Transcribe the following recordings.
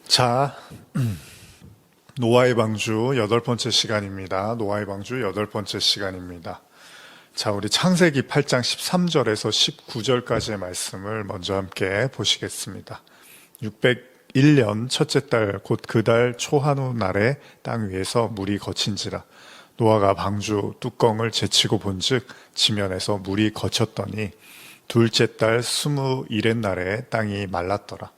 자, 노아의 방주 8번째 시간입니다. 노아의 방주 8번째 시간입니다. 자, 우리 창세기 8장 13절에서 19절까지의 말씀을 먼저 함께 보시겠습니다. 601년 첫째 달 곧 그 달 초한우 날에 땅 위에서 물이 거친지라. 노아가 방주 뚜껑을 제치고 본즉 지면에서 물이 거쳤더니 둘째 달 21의 날에 땅이 말랐더라.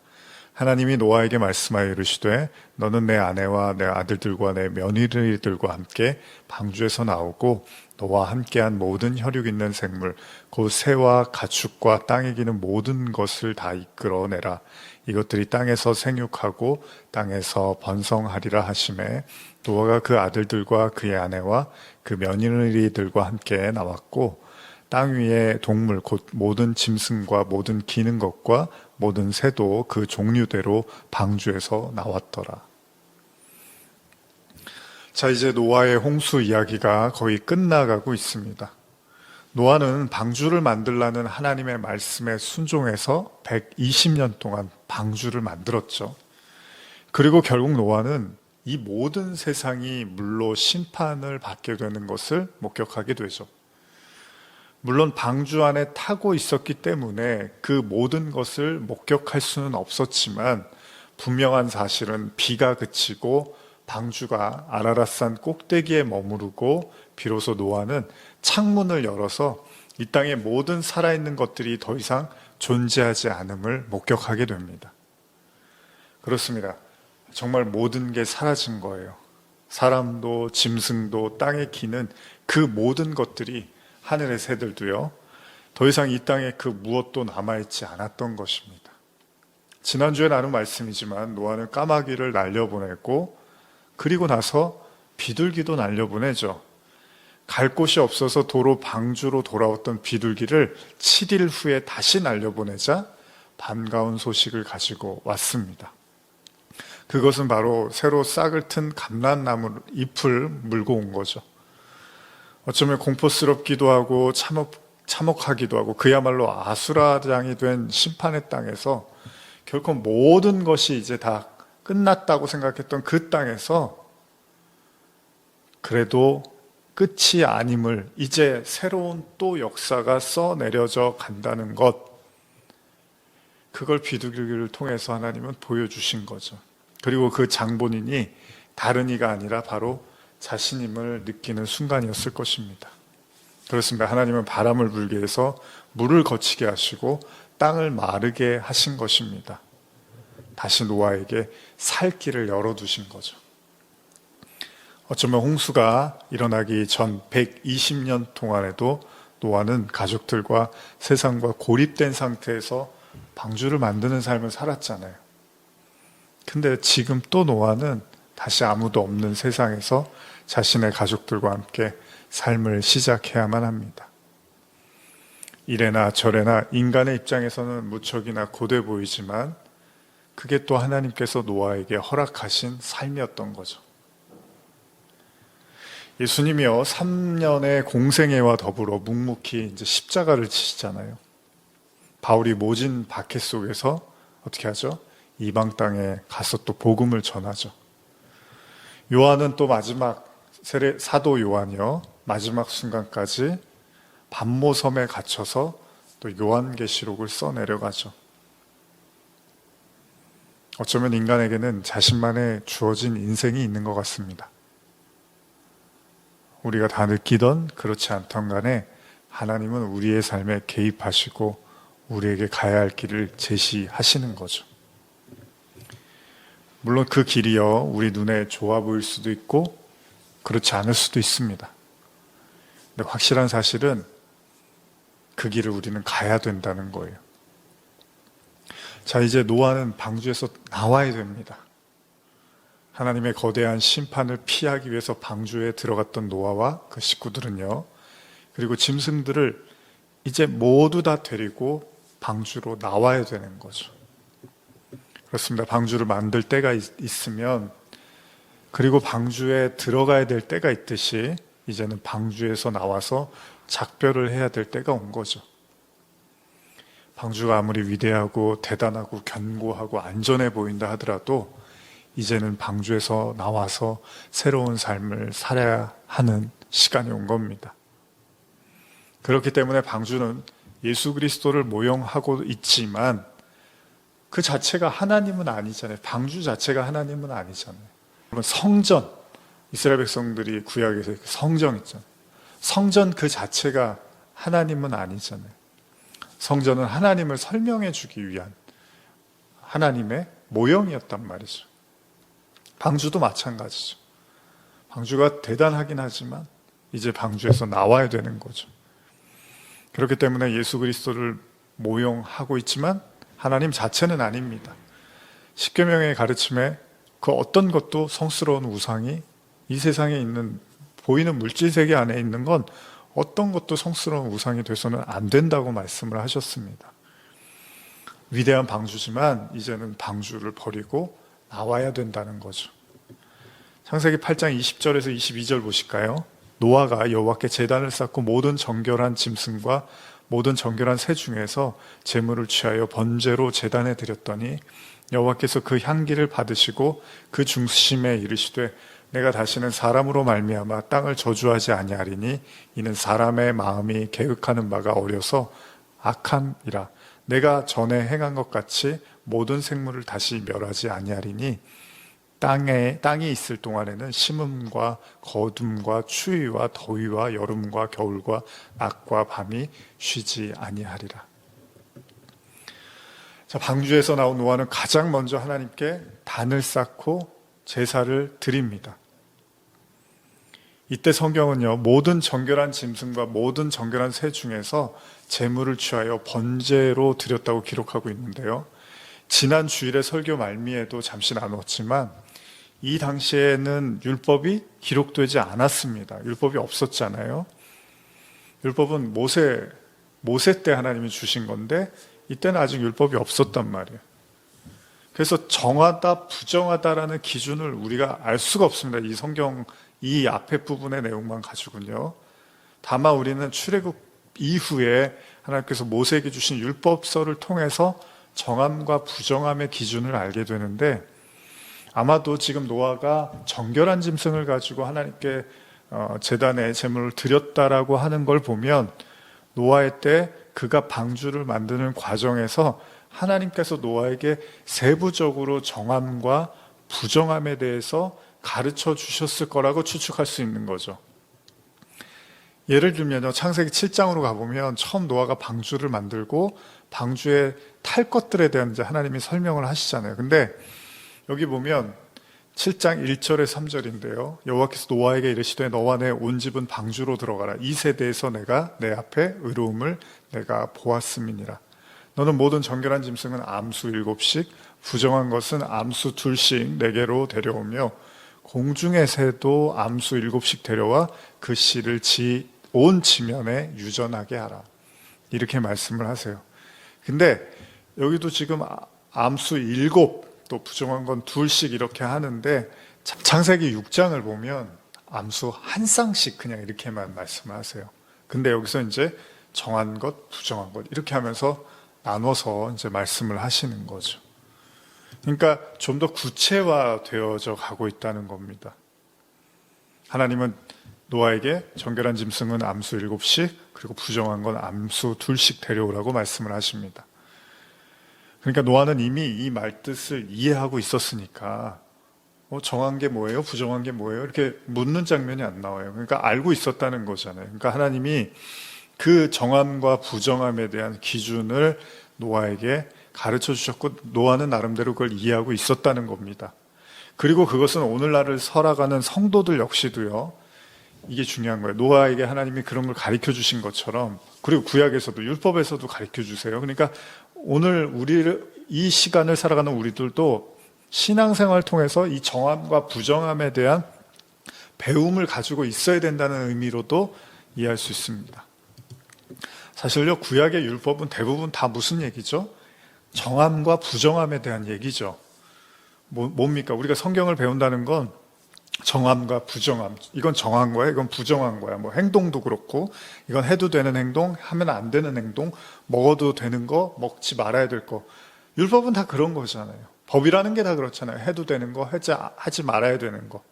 하나님이 노아에게 말씀하여 이르시되 너는 내 아내와 내 아들들과 내 며느리들과 함께 방주에서 나오고 너와 함께한 모든 혈육 있는 생물 곧 새와 가축과 땅에 기는 모든 것을 다 이끌어내라. 이것들이 땅에서 생육하고 땅에서 번성하리라 하시매 노아가 그 아들들과 그의 아내와 그 며느리들과 함께 나왔고 땅 위의 동물 곧 모든 짐승과 모든 기는 것과 모든 새도 그 종류대로 방주에서 나왔더라. 자, 이제 노아의 홍수 이야기가 거의 끝나가고 있습니다. 노아는 방주를 만들라는 하나님의 말씀에 순종해서 120년 동안 방주를 만들었죠. 그리고 결국 노아는 이 모든 세상이 물로 심판을 받게 되는 것을 목격하게 되죠. 물론 방주 안에 타고 있었기 때문에 그 모든 것을 목격할 수는 없었지만 분명한 사실은 비가 그치고 방주가 아라랏산 꼭대기에 머무르고 비로소 노아는 창문을 열어서 이 땅의 모든 살아있는 것들이 더 이상 존재하지 않음을 목격하게 됩니다. 그렇습니다. 정말 모든 게 사라진 거예요. 사람도 짐승도 땅에 기는 그 모든 것들이 하늘의 새들도요, 더 이상 이 땅에 그 무엇도 남아있지 않았던 것입니다. 지난주에 나눈 말씀이지만 노아는 까마귀를 날려보내고 그리고 나서 비둘기도 날려보내죠. 갈 곳이 없어서 도로 방주로 돌아왔던 비둘기를 7일 후에 다시 날려보내자 반가운 소식을 가지고 왔습니다. 그것은 바로 새로 싹을 튼 감람나무 잎을 물고 온 거죠. 어쩌면 공포스럽기도 하고 참혹하기도 하고 그야말로 아수라장이 된 심판의 땅에서 결코 모든 것이 이제 다 끝났다고 생각했던 그 땅에서 그래도 끝이 아님을 이제 새로운 또 역사가 써내려져 간다는 것, 그걸 비둘기를 통해서 하나님은 보여주신 거죠. 그리고 그 장본인이 다른 이가 아니라 바로 자신임을 느끼는 순간이었을 것입니다. 그렇습니다. 하나님은 바람을 불게 해서 물을 거치게 하시고 땅을 마르게 하신 것입니다. 다시 노아에게 살 길을 열어두신 거죠. 어쩌면 홍수가 일어나기 전 120년 동안에도 노아는 가족들과 세상과 고립된 상태에서 방주를 만드는 삶을 살았잖아요. 근데 지금 또 노아는 다시 아무도 없는 세상에서 자신의 가족들과 함께 삶을 시작해야만 합니다. 이래나 저래나 인간의 입장에서는 무척이나 고돼 보이지만 그게 또 하나님께서 노아에게 허락하신 삶이었던 거죠. 예수님이요, 3년의 공생애와 더불어 묵묵히 이제 십자가를 지시잖아요. 바울이 모진 박해 속에서 어떻게 하죠? 이방 땅에 가서 또 복음을 전하죠. 요한은 또 마지막 사도 요한이요, 마지막 순간까지 반모섬에 갇혀서 또 요한계시록을 써내려가죠. 어쩌면 인간에게는 자신만의 주어진 인생이 있는 것 같습니다. 우리가 다 느끼던 그렇지 않던 간에 하나님은 우리의 삶에 개입하시고 우리에게 가야 할 길을 제시하시는 거죠. 물론 그 길이요, 우리 눈에 좋아 보일 수도 있고 그렇지 않을 수도 있습니다. 근데 확실한 사실은 그 길을 우리는 가야 된다는 거예요. 자, 이제 노아는 방주에서 나와야 됩니다. 하나님의 거대한 심판을 피하기 위해서 방주에 들어갔던 노아와 그 식구들은요, 그리고 짐승들을 이제 모두 다 데리고 방주로 나와야 되는 거죠. 그렇습니다. 방주를 만들 때가 있으면, 그리고 방주에 들어가야 될 때가 있듯이 이제는 방주에서 나와서 작별을 해야 될 때가 온 거죠. 방주가 아무리 위대하고 대단하고 견고하고 안전해 보인다 하더라도 이제는 방주에서 나와서 새로운 삶을 살아야 하는 시간이 온 겁니다. 그렇기 때문에 방주는 예수 그리스도를 모형하고 있지만 그 자체가 하나님은 아니잖아요. 방주 자체가 하나님은 아니잖아요. 여러분, 성전, 이스라엘 백성들이 구약에서 성전 있잖아요. 성전 그 자체가 하나님은 아니잖아요. 성전은 하나님을 설명해 주기 위한 하나님의 모형이었단 말이죠. 방주도 마찬가지죠. 방주가 대단하긴 하지만 이제 방주에서 나와야 되는 거죠. 그렇기 때문에 예수 그리스도를 모형하고 있지만 하나님 자체는 아닙니다. 십계명의 가르침에 그 어떤 것도 성스러운 우상이 이 세상에 있는 보이는 물질 세계 안에 있는 건 어떤 것도 성스러운 우상이 돼서는 안 된다고 말씀을 하셨습니다. 위대한 방주지만 이제는 방주를 버리고 나와야 된다는 거죠. 창세기 8장 20절에서 22절 보실까요? 노아가 여호와께 제단을 쌓고 모든 정결한 짐승과 모든 정결한 새 중에서 제물을 취하여 번제로 제단에 드렸더니 여호와께서 그 향기를 받으시고 그 중심에 이르시되 내가 다시는 사람으로 말미암아 땅을 저주하지 아니하리니 이는 사람의 마음이 계획하는 바가 어려서 악함이라. 내가 전에 행한 것 같이 모든 생물을 다시 멸하지 아니하리니 땅이 있을 동안에는 심음과 거둠과 추위와 더위와 여름과 겨울과 낮과 밤이 쉬지 아니하리라. 자, 방주에서 나온 노아는 가장 먼저 하나님께 단을 쌓고 제사를 드립니다. 이때 성경은요, 모든 정결한 짐승과 모든 정결한 새 중에서 제물을 취하여 번제로 드렸다고 기록하고 있는데요. 지난 주일의 설교 말미에도 잠시 나눴지만 이 당시에는 율법이 기록되지 않았습니다. 율법이 없었잖아요. 율법은 모세 때 하나님이 주신 건데 이때는 아직 율법이 없었단 말이에요. 그래서 정하다, 부정하다라는 기준을 우리가 알 수가 없습니다. 이 성경 이 앞에 부분의 내용만 가지고는요. 다만 우리는 출애굽 이후에 하나님께서 모세에게 주신 율법서를 통해서 정함과 부정함의 기준을 알게 되는데 아마도 지금 노아가 정결한 짐승을 가지고 하나님께 제단에 제물을 드렸다라고 하는 걸 보면 노아의 때 그가 방주를 만드는 과정에서 하나님께서 노아에게 세부적으로 정함과 부정함에 대해서 가르쳐 주셨을 거라고 추측할 수 있는 거죠. 예를 들면요, 창세기 7장으로 가보면 처음 노아가 방주를 만들고 방주에 탈 것들에 대한 이제 하나님이 설명을 하시잖아요. 근데 여기 보면 7장 1절에 3절인데요. 여호와께서 노아에게 이르시되 너와 내 온 집은 방주로 들어가라. 이 세대에서 내가 내 앞에 의로움을 내가 보았음이니라. 너는 모든 정결한 짐승은 암수 7씩 부정한 것은 암수 2씩 내게로 데려오며 공중의 새도 암수 7씩 데려와 그 씨를 온 지면에 유전하게 하라. 이렇게 말씀을 하세요. 근데 여기도 지금 암수 7, 또 부정한 건 2씩 이렇게 하는데 창세기 6장을 보면 암수 한 쌍씩 그냥 이렇게만 말씀을 하세요. 근데 여기서 이제 정한 것, 부정한 것 이렇게 하면서 나눠서 이제 말씀을 하시는 거죠. 그러니까 좀 더 구체화되어져 가고 있다는 겁니다. 하나님은 노아에게 정결한 짐승은 암수 7씩 그리고 부정한 건 암수 2씩 데려오라고 말씀을 하십니다. 그러니까 노아는 이미 이 말뜻을 이해하고 있었으니까 정한 게 뭐예요? 부정한 게 뭐예요? 이렇게 묻는 장면이 안 나와요. 그러니까 알고 있었다는 거잖아요. 그러니까 하나님이 그 정함과 부정함에 대한 기준을 노아에게 가르쳐 주셨고 노아는 나름대로 그걸 이해하고 있었다는 겁니다. 그리고 그것은 오늘날을 살아가는 성도들 역시도요. 이게 중요한 거예요. 노아에게 하나님이 그런 걸 가르쳐 주신 것처럼 그리고 구약에서도 율법에서도 가르쳐 주세요. 그러니까 오늘 이 시간을 살아가는 우리들도 신앙생활을 통해서 이 정함과 부정함에 대한 배움을 가지고 있어야 된다는 의미로도 이해할 수 있습니다. 사실요, 구약의 율법은 대부분 다 무슨 얘기죠? 정함과 부정함에 대한 얘기죠. 뭡니까? 우리가 성경을 배운다는 건 정함과 부정함. 이건 정한 거야, 이건 부정한 거야. 뭐 행동도 그렇고, 이건 해도 되는 행동, 하면 안 되는 행동, 먹어도 되는 거, 먹지 말아야 될 거. 율법은 다 그런 거잖아요. 법이라는 게 다 그렇잖아요. 해도 되는 거, 하지 말아야 되는 거.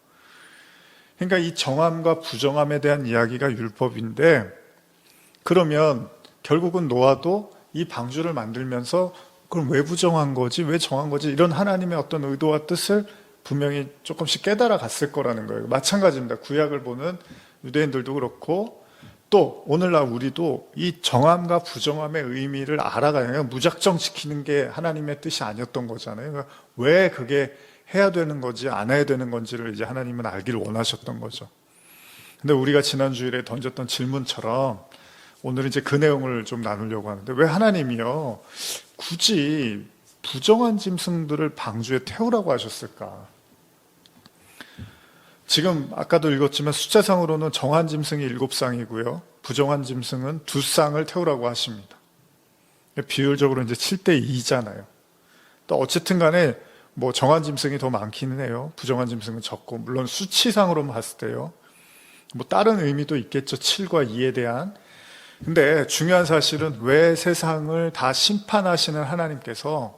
그러니까 이 정함과 부정함에 대한 이야기가 율법인데, 그러면 결국은 노아도 이 방주를 만들면서 그럼 왜 부정한 거지? 왜 정한 거지? 이런 하나님의 어떤 의도와 뜻을 분명히 조금씩 깨달아 갔을 거라는 거예요. 마찬가지입니다. 구약을 보는 유대인들도 그렇고 또 오늘날 우리도 이 정함과 부정함의 의미를 알아가야 무작정 지키는 게 하나님의 뜻이 아니었던 거잖아요. 그러니까 왜 그게 해야 되는 건지 안 해야 되는 건지를 이제 하나님은 알기를 원하셨던 거죠. 근데 우리가 지난 주일에 던졌던 질문처럼 오늘은 이제 그 내용을 좀 나누려고 하는데, 왜 하나님이요 굳이 부정한 짐승들을 방주에 태우라고 하셨을까? 지금 아까도 읽었지만 숫자상으로는 정한 짐승이 7쌍이고요. 부정한 짐승은 2쌍을 태우라고 하십니다. 비율적으로 이제 7대 2잖아요. 또 어쨌든 간에 뭐 정한 짐승이 더 많기는 해요. 부정한 짐승은 적고, 물론 수치상으로만 봤을 때요. 뭐 다른 의미도 있겠죠. 7과 2에 대한. 근데 중요한 사실은 왜 세상을 다 심판하시는 하나님께서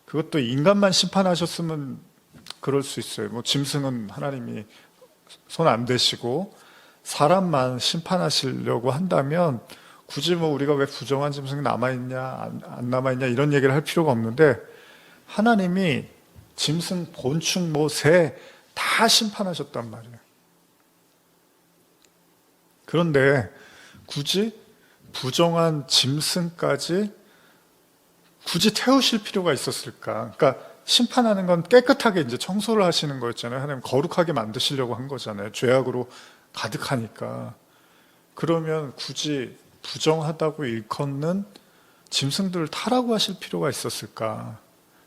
그것도 인간만 심판하셨으면 그럴 수 있어요. 뭐 짐승은 하나님이 손 안 대시고 사람만 심판하시려고 한다면 굳이 뭐 우리가 왜 부정한 짐승이 남아있냐 안 남아있냐 이런 얘기를 할 필요가 없는데, 하나님이 짐승, 곤충, 뭐 새 다 심판하셨단 말이에요. 그런데 굳이 부정한 짐승까지 굳이 태우실 필요가 있었을까? 그러니까 심판하는 건 깨끗하게 이제 청소를 하시는 거였잖아요. 하나님 거룩하게 만드시려고 한 거잖아요. 죄악으로 가득하니까. 그러면 굳이 부정하다고 일컫는 짐승들을 타라고 하실 필요가 있었을까?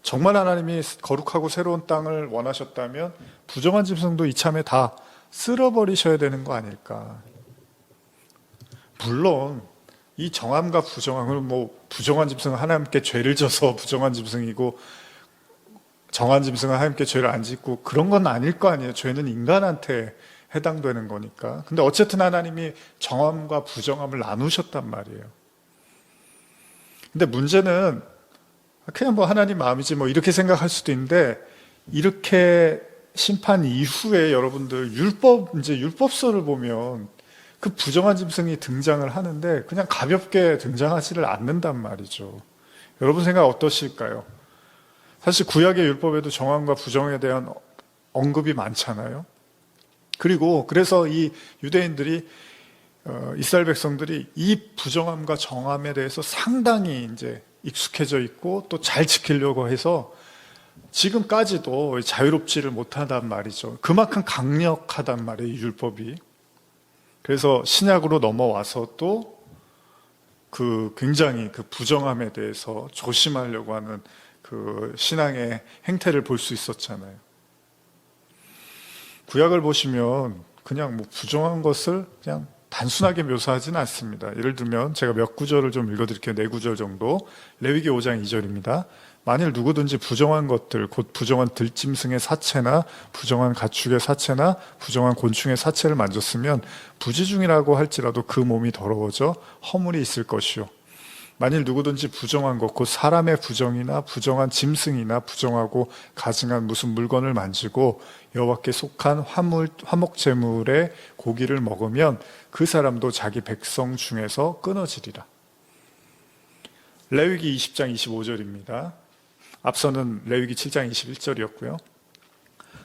정말 하나님이 거룩하고 새로운 땅을 원하셨다면 부정한 짐승도 이참에 다 쓸어버리셔야 되는 거 아닐까? 물론 이 정함과 부정함은 뭐 부정한 짐승은 하나님께 죄를 져서 부정한 짐승이고 정한 짐승은 하나님께 죄를 안 짓고 그런 건 아닐 거 아니에요. 죄는 인간한테 해당되는 거니까. 근데 어쨌든 하나님이 정함과 부정함을 나누셨단 말이에요. 근데 문제는 그냥 뭐 하나님 마음이지 뭐 이렇게 생각할 수도 있는데, 이렇게 심판 이후에 여러분들 이제 율법서를 보면 그 부정한 짐승이 등장을 하는데 그냥 가볍게 등장하지를 않는단 말이죠. 여러분 생각 어떠실까요? 사실 구약의 율법에도 정함과 부정에 대한 언급이 많잖아요. 그리고 그래서 이 유대인들이 이스라엘 백성들이 이 부정함과 정함에 대해서 상당히 이제 익숙해져 있고 또 잘 지키려고 해서 지금까지도 자유롭지를 못하단 말이죠. 그만큼 강력하단 말이에요, 율법이. 그래서 신약으로 넘어와서 또 굉장히 그 부정함에 대해서 조심하려고 하는 그 신앙의 행태를 볼 수 있었잖아요. 구약을 보시면 그냥 뭐 부정한 것을 그냥 단순하게 묘사하지는 않습니다. 예를 들면 제가 몇 구절을 좀 읽어드릴게요. 4구절 정도. 레위기 5장 2절입니다. 만일 누구든지 부정한 것들, 곧 부정한 들짐승의 사체나 부정한 가축의 사체나 부정한 곤충의 사체를 만졌으면 부지중이라고 할지라도 그 몸이 더러워져 허물이 있을 것이요. 만일 누구든지 부정한 것, 곧 사람의 부정이나 부정한 짐승이나 부정하고 가증한 무슨 물건을 만지고 여호와께 속한 화목 제물의 고기를 먹으면 그 사람도 자기 백성 중에서 끊어지리라. 레위기 20장 25절입니다. 앞서는 레위기 7장 21절이었고요.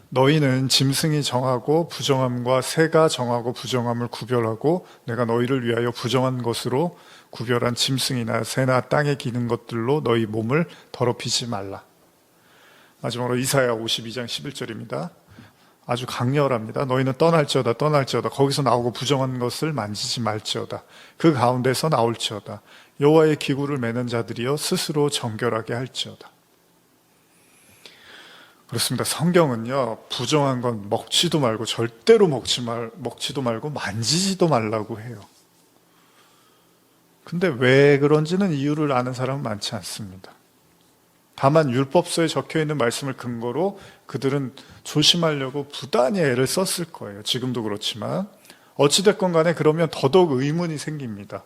너희는 짐승이 정하고 부정함과 새가 정하고 부정함을 구별하고 내가 너희를 위하여 부정한 것으로 구별한 짐승이나 새나 땅에 기는 것들로 너희 몸을 더럽히지 말라. 마지막으로 이사야 52장 11절입니다. 아주 강렬합니다. 너희는 떠날지어다 떠날지어다. 거기서 나오고 부정한 것을 만지지 말지어다. 그 가운데서 나올지어다. 여호와의 기구를 매는 자들이여 스스로 정결하게 할지어다. 그렇습니다. 성경은요, 부정한 건 먹지도 말고 절대로 먹지도 말고 만지지도 말라고 해요. 근데 왜 그런지는 이유를 아는 사람은 많지 않습니다. 다만 율법서에 적혀있는 말씀을 근거로 그들은 조심하려고 부단히 애를 썼을 거예요. 지금도 그렇지만 어찌됐건 간에 그러면 더더욱 의문이 생깁니다.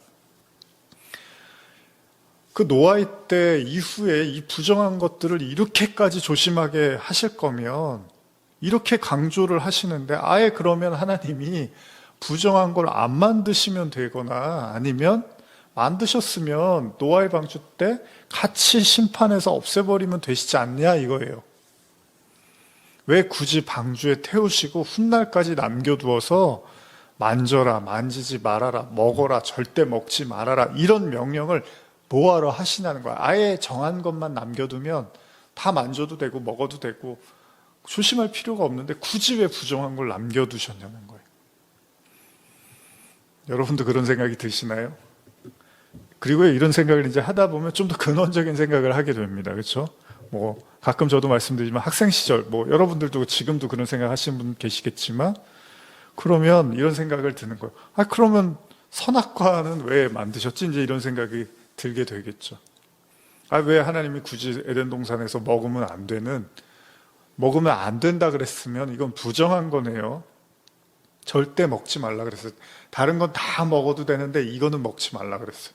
그 노아의 때 이후에 이 부정한 것들을 이렇게까지 조심하게 하실 거면 이렇게 강조를 하시는데 아예 그러면 하나님이 부정한 걸 안 만드시면 되거나 아니면 만드셨으면 노아의 방주 때 같이 심판해서 없애버리면 되시지 않냐 이거예요. 왜 굳이 방주에 태우시고 훗날까지 남겨두어서 만져라, 만지지 말아라, 먹어라, 절대 먹지 말아라 이런 명령을 뭐하러 하시냐는 거야. 아예 정한 것만 남겨두면 다 만져도 되고 먹어도 되고 조심할 필요가 없는데 굳이 왜 부정한 걸 남겨두셨냐는 거예요. 여러분도 그런 생각이 드시나요? 그리고 이런 생각을 이제 하다 보면 좀 더 근원적인 생각을 하게 됩니다. 그렇죠? 뭐 가끔 저도 말씀드리지만 학생 시절, 뭐 여러분들도 지금도 그런 생각 하시는 분 계시겠지만 그러면 이런 생각을 드는 거예요. 아 그러면 선악과는 왜 만드셨지? 이제 이런 생각이 들게 되겠죠. 아 왜 하나님이 굳이 에덴 동산에서 먹으면 안 된다 그랬으면 이건 부정한 거네요. 절대 먹지 말라 그랬어요. 다른 건 다 먹어도 되는데 이거는 먹지 말라 그랬어요.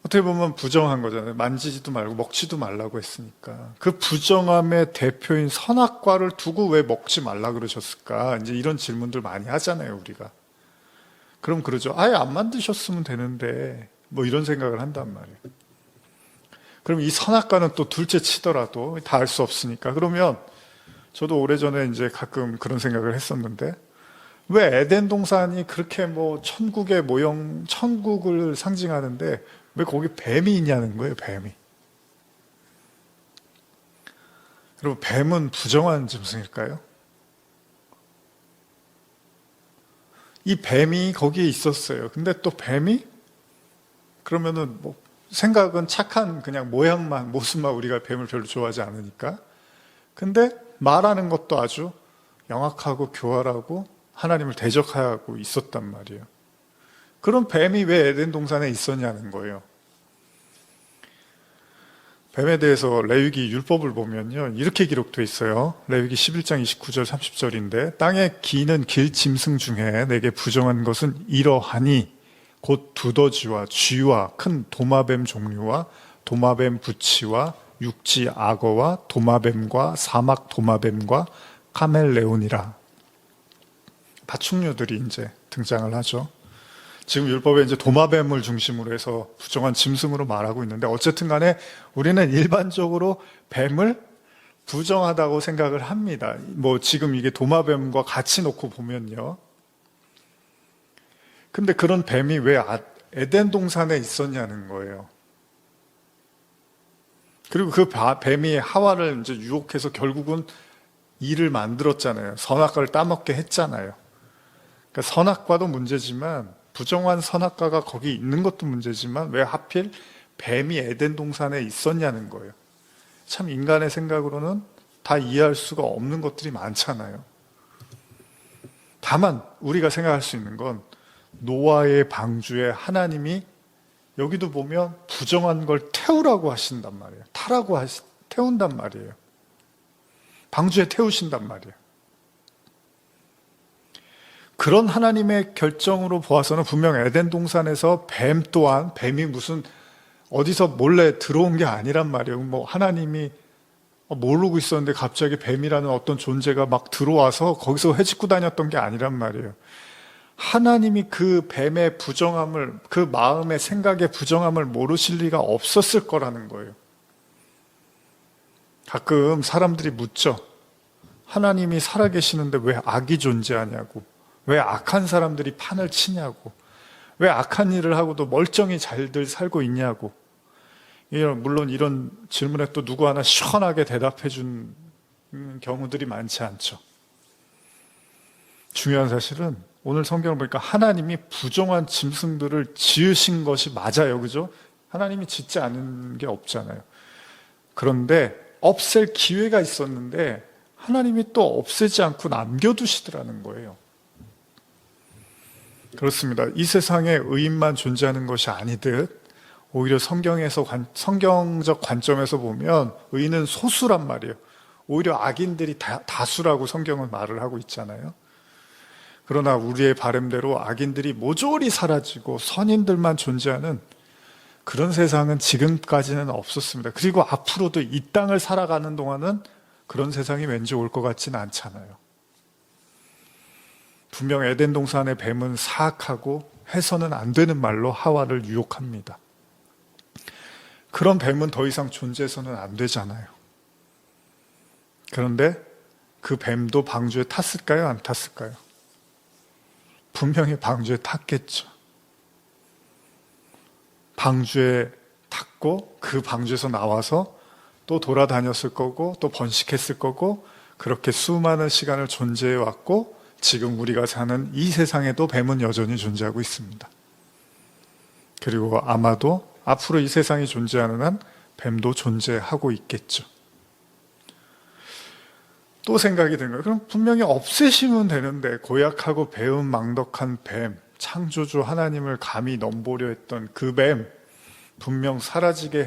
어떻게 보면 부정한 거잖아요. 만지지도 말고 먹지도 말라고 했으니까. 그 부정함의 대표인 선악과를 두고 왜 먹지 말라 그러셨을까? 이제 이런 질문들 많이 하잖아요, 우리가. 그럼 그러죠. 아예 안 만드셨으면 되는데, 뭐 이런 생각을 한단 말이에요. 그럼 이 선악과는 또 둘째 치더라도 다 알 수 없으니까. 그러면 저도 오래전에 이제 가끔 그런 생각을 했었는데, 왜 에덴 동산이 그렇게 뭐 천국의 모형, 천국을 상징하는데 왜 거기 뱀이 있냐는 거예요, 뱀이. 그리고 뱀은 부정한 짐승일까요? 이 뱀이 거기에 있었어요. 근데 또 뱀이 그러면은 뭐 생각은 착한 그냥 모양만, 모습만 우리가 뱀을 별로 좋아하지 않으니까. 근데 말하는 것도 아주 영악하고 교활하고 하나님을 대적하고 있었단 말이에요. 그럼 뱀이 왜 에덴 동산에 있었냐는 거예요. 뱀에 대해서 레위기 율법을 보면요 이렇게 기록되어 있어요. 레위기 11장 29절 30절인데 땅에 기는 길 짐승 중에 내게 부정한 것은 이러하니 곧 두더지와 쥐와 큰 도마뱀 종류와 도마뱀 부치와 육지 악어와 도마뱀과 사막 도마뱀과 카멜레온이라. 파충류들이 이제 등장을 하죠. 지금 율법에 이제 도마뱀을 중심으로 해서 부정한 짐승으로 말하고 있는데 어쨌든 간에 우리는 일반적으로 뱀을 부정하다고 생각을 합니다. 뭐 지금 이게 도마뱀과 같이 놓고 보면요. 근데 그런 뱀이 왜 에덴 동산에 있었냐는 거예요. 그리고 그 뱀이 하와를 이제 유혹해서 결국은 이를 만들었잖아요. 선악과를 따먹게 했잖아요. 그러니까 선악과도 문제지만 부정한 선악과가 거기 있는 것도 문제지만 왜 하필 뱀이 에덴 동산에 있었냐는 거예요. 참 인간의 생각으로는 다 이해할 수가 없는 것들이 많잖아요. 다만 우리가 생각할 수 있는 건 노아의 방주에 하나님이 여기도 보면 부정한 걸 태우라고 하신단 말이에요. 태운단 말이에요. 방주에 태우신단 말이에요. 그런 하나님의 결정으로 보아서는 분명 에덴 동산에서 뱀 또한 뱀이 무슨 어디서 몰래 들어온 게 아니란 말이에요. 뭐 하나님이 모르고 있었는데 갑자기 뱀이라는 어떤 존재가 막 들어와서 거기서 헤집고 다녔던 게 아니란 말이에요. 하나님이 그 뱀의 부정함을, 그 마음의 생각의 부정함을 모르실 리가 없었을 거라는 거예요. 가끔 사람들이 묻죠. 하나님이 살아계시는데 왜 악이 존재하냐고. 왜 악한 사람들이 판을 치냐고. 왜 악한 일을 하고도 멀쩡히 잘들 살고 있냐고. 물론 이런 질문에 또 누구 하나 시원하게 대답해 준 경우들이 많지 않죠. 중요한 사실은 오늘 성경을 보니까 하나님이 부정한 짐승들을 지으신 것이 맞아요. 그죠? 하나님이 짓지 않은 게 없잖아요. 그런데 없앨 기회가 있었는데 하나님이 또 없애지 않고 남겨두시더라는 거예요. 그렇습니다. 이 세상에 의인만 존재하는 것이 아니듯 오히려 성경적 관점에서 보면 의인은 소수란 말이에요. 오히려 악인들이 다수라고 성경은 말을 하고 있잖아요. 그러나 우리의 바람대로 악인들이 모조리 사라지고 선인들만 존재하는 그런 세상은 지금까지는 없었습니다. 그리고 앞으로도 이 땅을 살아가는 동안은 그런 세상이 왠지 올 것 같지는 않잖아요. 분명 에덴 동산의 뱀은 사악하고 해서는 안 되는 말로 하와를 유혹합니다. 그런 뱀은 더 이상 존재해서는 안 되잖아요. 그런데 그 뱀도 방주에 탔을까요? 안 탔을까요? 분명히 방주에 탔겠죠. 방주에 탔고 그 방주에서 나와서 또 돌아다녔을 거고 또 번식했을 거고 그렇게 수많은 시간을 존재해 왔고 지금 우리가 사는 이 세상에도 뱀은 여전히 존재하고 있습니다. 그리고 아마도 앞으로 이 세상이 존재하는 한 뱀도 존재하고 있겠죠. 또 생각이 든 거예요. 그럼 분명히 없애시면 되는데 고약하고 배은망덕한 뱀, 창조주 하나님을 감히 넘보려 했던 그 뱀 분명 사라지게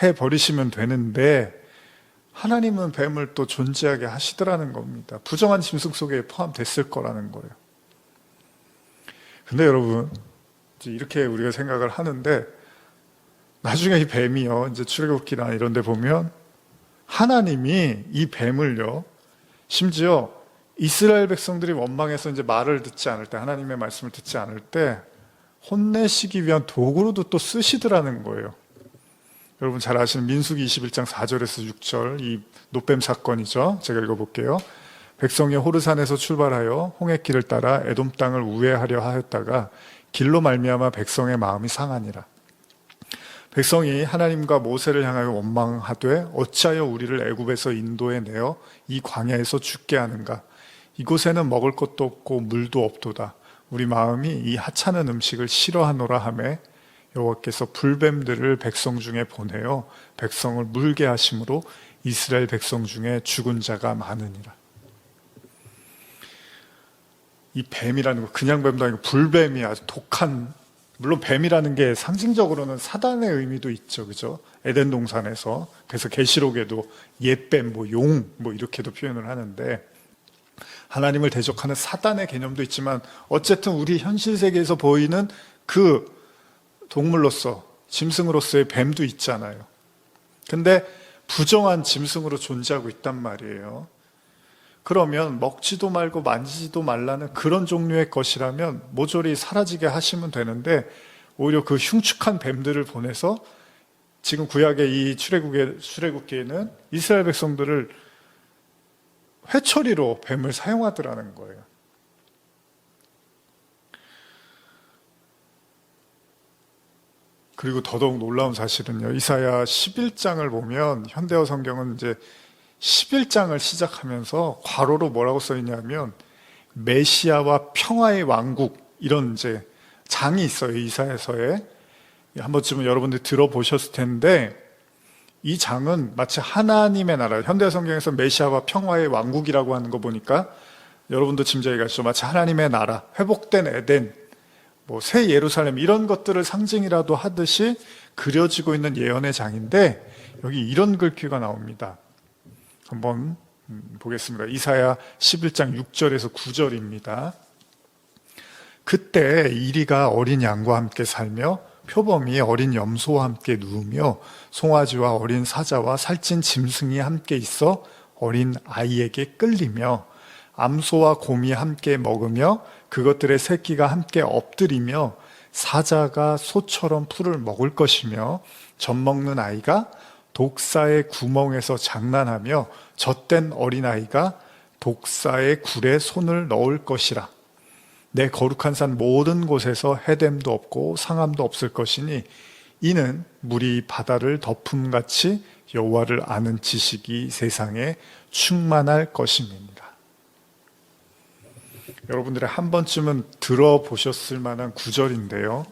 해버리시면 되는데 하나님은 뱀을 또 존재하게 하시더라는 겁니다. 부정한 짐승 속에 포함됐을 거라는 거예요. 근데 여러분 이렇게 우리가 생각을 하는데 나중에 이 뱀이요 이제 출애굽기나 이런 데 보면 하나님이 이 뱀을요 심지어 이스라엘 백성들이 원망해서 이제 말을 듣지 않을 때 하나님의 말씀을 듣지 않을 때 혼내시기 위한 도구로도 또 쓰시더라는 거예요. 여러분 잘 아시는 민수기 21장 4절에서 6절 이 놋뱀 사건이죠. 제가 읽어볼게요. 백성이 호르산에서 출발하여 홍해길을 따라 에돔 땅을 우회하려 하였다가 길로 말미암아 백성의 마음이 상하니라. 백성이 하나님과 모세를 향하여 원망하되 어찌하여 우리를 애굽에서 인도해 내어 이 광야에서 죽게 하는가. 이곳에는 먹을 것도 없고 물도 없도다. 우리 마음이 이 하찮은 음식을 싫어하노라 하매 여호와께서 불뱀들을 백성 중에 보내어 백성을 물게 하심으로 이스라엘 백성 중에 죽은 자가 많으니라. 이 뱀이라는 거 그냥 뱀도 아니고 불뱀이 아주 독한, 물론 뱀이라는 게 상징적으로는 사단의 의미도 있죠, 그죠? 에덴 동산에서 그래서 계시록에도 옛뱀, 용 이렇게도 표현을 하는데 하나님을 대적하는 사단의 개념도 있지만 어쨌든 우리 현실 세계에서 보이는 그 동물로서 짐승으로서의 뱀도 있잖아요. 근데 부정한 짐승으로 존재하고 있단 말이에요. 그러면 먹지도 말고 만지지도 말라는 그런 종류의 것이라면 모조리 사라지게 하시면 되는데 오히려 그 흉측한 뱀들을 보내서 지금 구약의 이 출애굽기에는 이스라엘 백성들을 회초리로 뱀을 사용하더라는 거예요. 그리고 더더욱 놀라운 사실은요. 이사야 11장을 보면 현대어 성경은 이제 11장을 시작하면서 괄호로 뭐라고 써 있냐면 메시아와 평화의 왕국 이런 이제 장이 있어요. 이사야서에. 한 번쯤은 여러분들 들어보셨을 텐데 이 장은 마치 하나님의 나라, 현대어 성경에서 메시아와 평화의 왕국이라고 하는 거 보니까 여러분도 짐작이 가시죠. 마치 하나님의 나라, 회복된 에덴, 새 예루살렘 이런 것들을 상징이라도 하듯이 그려지고 있는 예언의 장인데 여기 이런 글귀가 나옵니다. 한번 보겠습니다. 이사야 11장 6절에서 9절입니다. 그때 이리가 어린 양과 함께 살며 표범이 어린 염소와 함께 누우며 송아지와 어린 사자와 살찐 짐승이 함께 있어 어린 아이에게 끌리며 암소와 곰이 함께 먹으며 그것들의 새끼가 함께 엎드리며 사자가 소처럼 풀을 먹을 것이며 젖먹는 아이가 독사의 구멍에서 장난하며 젖된 어린아이가 독사의 굴에 손을 넣을 것이라. 내 거룩한 산 모든 곳에서 해됨도 없고 상함도 없을 것이니 이는 물이 바다를 덮음같이 여호와를 아는 지식이 세상에 충만할 것임이니라. 여러분들이 한 번쯤은 들어보셨을 만한 구절인데요.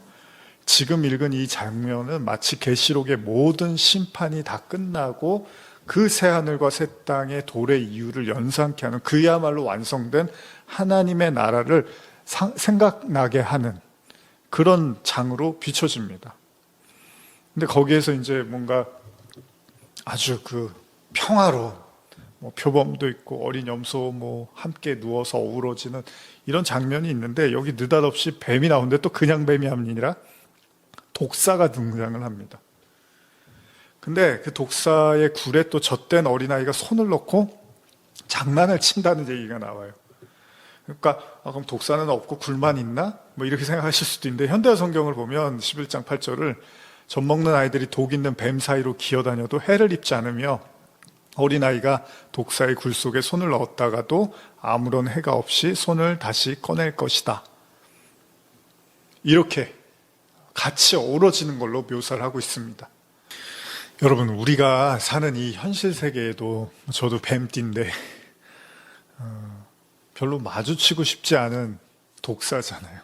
지금 읽은 이 장면은 마치 계시록의 모든 심판이 다 끝나고 그 새하늘과 새 땅의 도래 이유를 연상케 하는 그야말로 완성된 하나님의 나라를 생각나게 하는 그런 장으로 비춰집니다. 근데 거기에서 이제 뭔가 아주 그 평화로 표범도 있고 어린 염소 함께 누워서 어우러지는 이런 장면이 있는데 여기 느닷없이 뱀이 나오는데 또 그냥 뱀이 아니라 독사가 등장을 합니다. 근데 그 독사의 굴에 또 젖된 어린아이가 손을 넣고 장난을 친다는 얘기가 나와요. 그러니까 그럼 독사는 없고 굴만 있나? 뭐 이렇게 생각하실 수도 있는데 현대어 성경을 보면 11장 8절을 젖 먹는 아이들이 독 있는 뱀 사이로 기어다녀도 해를 입지 않으며 어린아이가 독사의 굴 속에 손을 넣었다가도 아무런 해가 없이 손을 다시 꺼낼 것이다. 이렇게 같이 어우러지는 걸로 묘사를 하고 있습니다. 여러분, 우리가 사는 이 현실 세계에도 저도 뱀띠인데 별로 마주치고 싶지 않은 독사잖아요.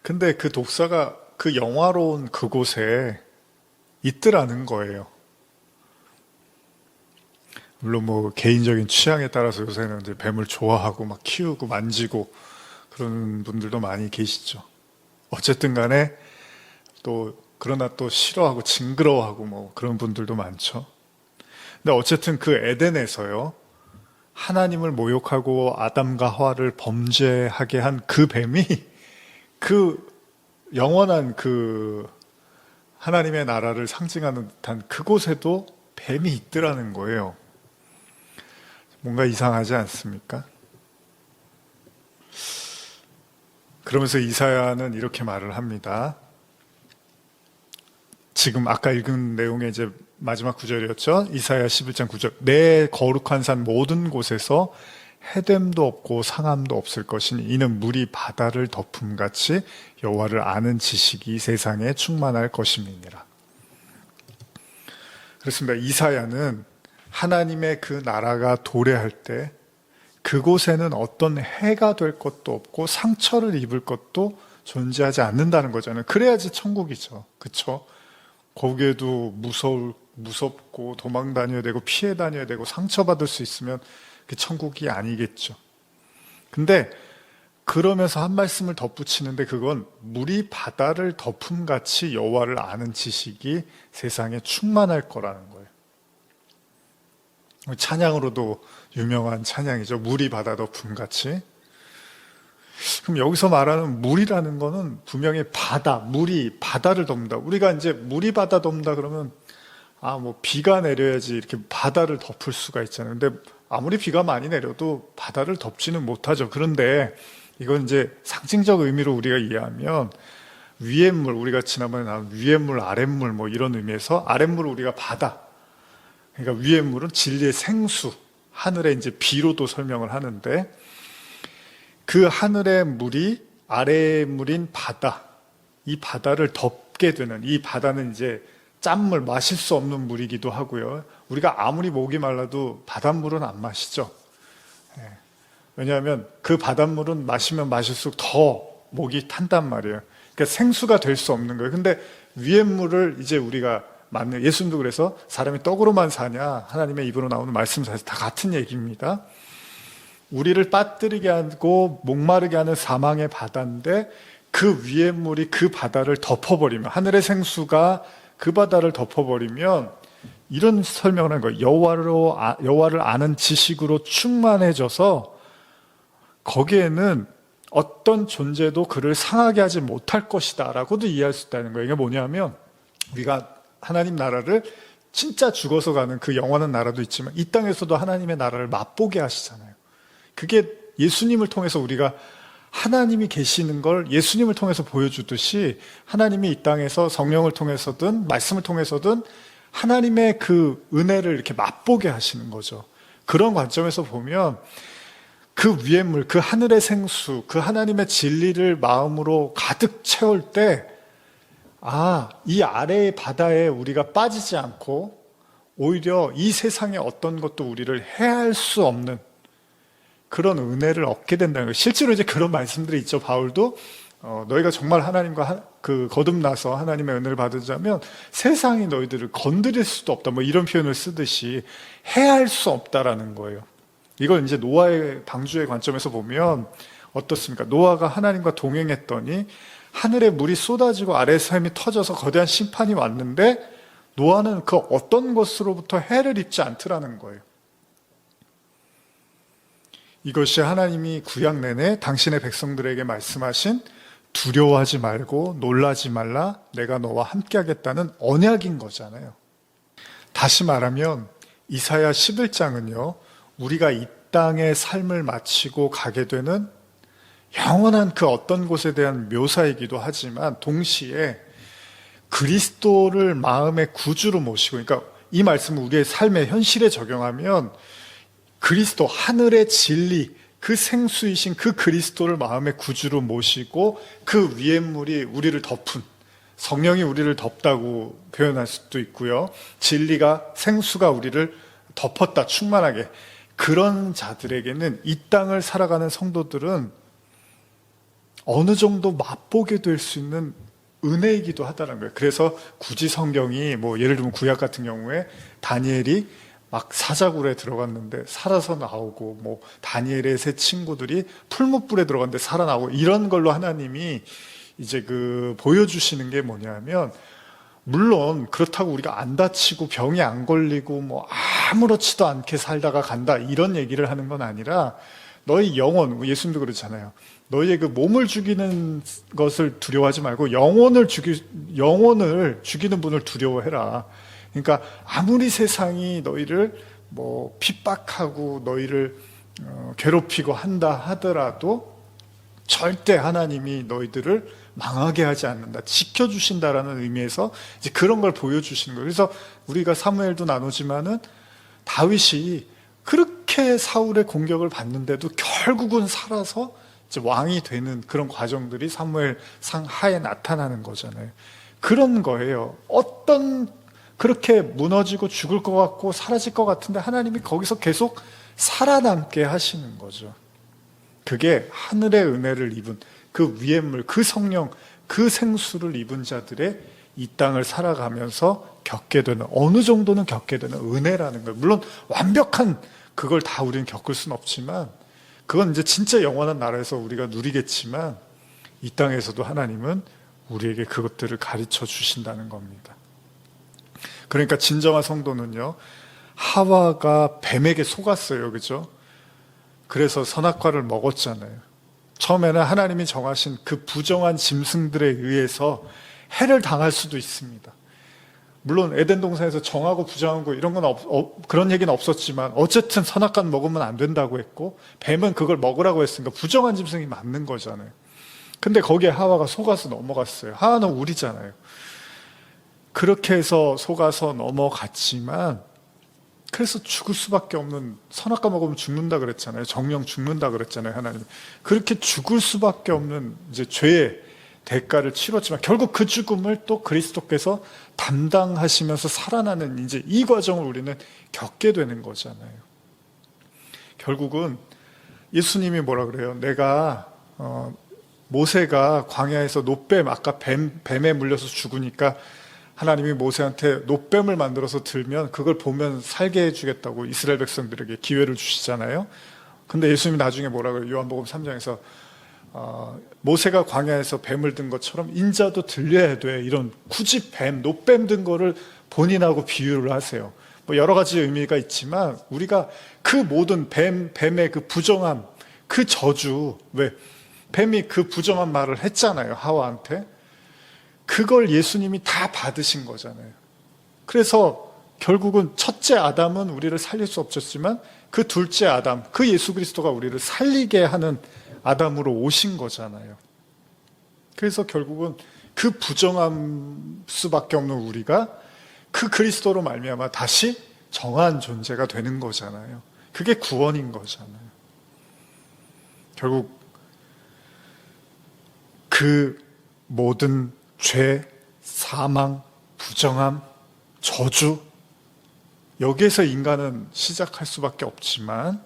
근데 그 독사가 그 영화로운 그곳에 있더라는 거예요. 물론 뭐 개인적인 취향에 따라서 요새는 이제 뱀을 좋아하고 막 키우고 만지고 그런 분들도 많이 계시죠. 어쨌든 간에 그러나 또 싫어하고 징그러워하고 뭐 그런 분들도 많죠. 근데 어쨌든 그 에덴에서요, 하나님을 모욕하고 아담과 하와를 범죄하게 한 그 뱀이 그 영원한 그 하나님의 나라를 상징하는 듯한 그곳에도 뱀이 있더라는 거예요. 뭔가 이상하지 않습니까? 그러면서 이사야는 이렇게 말을 합니다. 지금 아까 읽은 내용의 이제 마지막 구절이었죠. 이사야 11장 9절. 내 거룩한 산 모든 곳에서 해됨도 없고 상함도 없을 것이니 이는 물이 바다를 덮음같이 여호와를 아는 지식이 세상에 충만할 것임이니라. 그렇습니다. 이사야는 하나님의 그 나라가 도래할 때 그곳에는 어떤 해가 될 것도 없고 상처를 입을 것도 존재하지 않는다는 거잖아요. 그래야지 천국이죠. 그렇죠? 거기에도 무섭고 도망 다녀야 되고 피해 다녀야 되고 상처받을 수 있으면 그 천국이 아니겠죠. 근데 그러면서 한 말씀을 덧붙이는데 그건 물이 바다를 덮음같이 여호와를 아는 지식이 세상에 충만할 거라는 거예요. 찬양으로도 유명한 찬양이죠. 물이 바다 덮음같이. 그럼 여기서 말하는 물이라는 거는 분명히 물이 바다를 덮는다. 우리가 이제 물이 바다 덮는다 그러면 뭐 비가 내려야지 이렇게 바다를 덮을 수가 있잖아요. 근데 아무리 비가 많이 내려도 바다를 덮지는 못하죠. 그런데 이건 이제 상징적 의미로 우리가 이해하면 위의 물, 우리가 지난번에 나온 위의 물, 아랫물 뭐 이런 의미에서 아랫물을 우리가 바다. 그러니까 위의 물은 진리의 생수, 하늘의 이제 비로도 설명을 하는데 그 하늘의 물이 아래의 물인 바다, 이 바다를 덮게 되는, 이 바다는 이제 짠물, 마실 수 없는 물이기도 하고요. 우리가 아무리 목이 말라도 바닷물은 안 마시죠. 왜냐하면 그 바닷물은 마시면 마실수록 더 목이 탄단 말이에요. 그러니까 생수가 될 수 없는 거예요. 근데 위의 물을 이제 우리가 예수님도 그래서 사람이 떡으로만 사냐, 하나님의 입으로 나오는 말씀 사실 다 같은 얘기입니다. 우리를 빠뜨리게 하고 목마르게 하는 사망의 바다인데 그 위의 물이 그 바다를 덮어버리면, 하늘의 생수가 그 바다를 덮어버리면 이런 설명을 한 거예요. 여호와를 아는 지식으로 충만해져서 거기에는 어떤 존재도 그를 상하게 하지 못할 것이다 라고도 이해할 수 있다는 거예요. 이게 뭐냐면 우리가 하나님 나라를 진짜 죽어서 가는 그 영원한 나라도 있지만 이 땅에서도 하나님의 나라를 맛보게 하시잖아요. 그게 예수님을 통해서 우리가 하나님이 계시는 걸 예수님을 통해서 보여주듯이 하나님이 이 땅에서 성령을 통해서든 말씀을 통해서든 하나님의 그 은혜를 이렇게 맛보게 하시는 거죠. 그런 관점에서 보면 그 위의 물, 그 하늘의 생수, 그 하나님의 진리를 마음으로 가득 채울 때 이 아래의 바다에 우리가 빠지지 않고 오히려 이 세상의 어떤 것도 우리를 해할 수 없는 그런 은혜를 얻게 된다는 거예요. 실제로 이제 그런 말씀들이 있죠. 바울도 너희가 정말 하나님과 거듭나서 하나님의 은혜를 받으자면 세상이 너희들을 건드릴 수도 없다. 뭐 이런 표현을 쓰듯이 해할 수 없다라는 거예요. 이걸 이제 노아의 방주의 관점에서 보면 어떻습니까? 노아가 하나님과 동행했더니 하늘에 물이 쏟아지고 아래에서 샘이 터져서 거대한 심판이 왔는데 노아는 그 어떤 것으로부터 해를 입지 않더라는 거예요. 이것이 하나님이 구약 내내 당신의 백성들에게 말씀하신 두려워하지 말고 놀라지 말라. 내가 너와 함께 하겠다는 언약인 거잖아요. 다시 말하면 이사야 11장은요. 우리가 이 땅의 삶을 마치고 가게 되는 영원한 그 어떤 곳에 대한 묘사이기도 하지만 동시에 그리스도를 마음의 구주로 모시고, 그러니까 이 말씀을 우리의 삶의 현실에 적용하면 그리스도, 하늘의 진리, 그 생수이신 그 그리스도를 마음의 구주로 모시고 그 위의 물이 우리를 덮은, 성령이 우리를 덮다고 표현할 수도 있고요. 진리가, 생수가 우리를 덮었다, 충만하게. 그런 자들에게는, 이 땅을 살아가는 성도들은 어느 정도 맛보게 될 수 있는 은혜이기도 하다는 거예요. 그래서 굳이 성경이 예를 들면 구약 같은 경우에 다니엘이 막 사자굴에 들어갔는데 살아서 나오고, 다니엘의 세 친구들이 풀무불에 들어갔는데 살아나오고, 이런 걸로 하나님이 이제 보여주시는 게 뭐냐면, 물론 그렇다고 우리가 안 다치고 병이 안 걸리고 아무렇지도 않게 살다가 간다, 이런 얘기를 하는 건 아니라, 너희 영혼, 예수님도 그렇잖아요. 너희의 그 몸을 죽이는 것을 두려워하지 말고 영혼을 죽이는 분을 두려워해라. 그러니까 아무리 세상이 너희를 핍박하고 너희를 괴롭히고 한다 하더라도 절대 하나님이 너희들을 망하게 하지 않는다, 지켜주신다라는 의미에서 이제 그런 걸 보여주시는 거예요. 그래서 우리가 사무엘도 나누지만은 다윗이 그렇게 사울의 공격을 받는데도 결국은 살아서 이제 왕이 되는 그런 과정들이 사무엘상 하에 나타나는 거잖아요. 그런 거예요. 그렇게 무너지고 죽을 것 같고 사라질 것 같은데 하나님이 거기서 계속 살아남게 하시는 거죠. 그게 하늘의 은혜를 입은 그 위의 물, 그 성령, 그 생수를 입은 자들의 이 땅을 살아가면서 겪게 되는, 어느 정도는 겪게 되는 은혜라는 거예요. 물론 완벽한 그걸 다 우리는 겪을 수는 없지만, 그건 이제 진짜 영원한 나라에서 우리가 누리겠지만, 이 땅에서도 하나님은 우리에게 그것들을 가르쳐 주신다는 겁니다. 그러니까 진정한 성도는요, 하와가 뱀에게 속았어요. 그죠? 그래서 선악과를 먹었잖아요. 처음에는 하나님이 정하신 그 부정한 짐승들에 의해서 해를 당할 수도 있습니다. 물론 에덴 동산에서 정하고 부정한 거 이런 건 그런 얘기는 없었지만 어쨌든 선악과는 먹으면 안 된다고 했고, 뱀은 그걸 먹으라고 했으니까 부정한 짐승이 맞는 거잖아요. 근데 거기에 하와가 속아서 넘어갔어요. 하와는 우리잖아요. 그렇게 해서 속아서 넘어갔지만, 그래서 죽을 수밖에 없는, 선악과 먹으면 죽는다 그랬잖아요. 정령 죽는다 그랬잖아요, 하나님. 그렇게 죽을 수밖에 없는 이제 죄의 대가를 치렀지만 결국 그 죽음을 또 그리스도께서 담당하시면서 살아나는 이제 이 과정을 우리는 겪게 되는 거잖아요. 결국은 예수님이 뭐라 그래요? 모세가 광야에서 놋뱀, 아까 뱀에 물려서 죽으니까 하나님이 모세한테 놋뱀을 만들어서 들면 그걸 보면 살게 해주겠다고 이스라엘 백성들에게 기회를 주시잖아요. 근데 예수님이 나중에 뭐라 그래요? 요한복음 3장에서 모세가 광야에서 뱀을 든 것처럼 인자도 들려야 돼, 이런 굳이 놋뱀 든 거를 본인하고 비유를 하세요. 여러 가지 의미가 있지만 우리가 그 모든 뱀의 그 부정함, 그 저주, 왜 뱀이 그 부정한 말을 했잖아요, 하와한테. 그걸 예수님이 다 받으신 거잖아요. 그래서 결국은 첫째 아담은 우리를 살릴 수 없었지만 그 둘째 아담, 그 예수 그리스도가 우리를 살리게 하는 아담으로 오신 거잖아요. 그래서 결국은 그 부정함 수밖에 없는 우리가 그 그리스도로 말미암아 다시 정한 존재가 되는 거잖아요. 그게 구원인 거잖아요. 결국 그 모든 죄, 사망, 부정함, 저주, 여기에서 인간은 시작할 수밖에 없지만,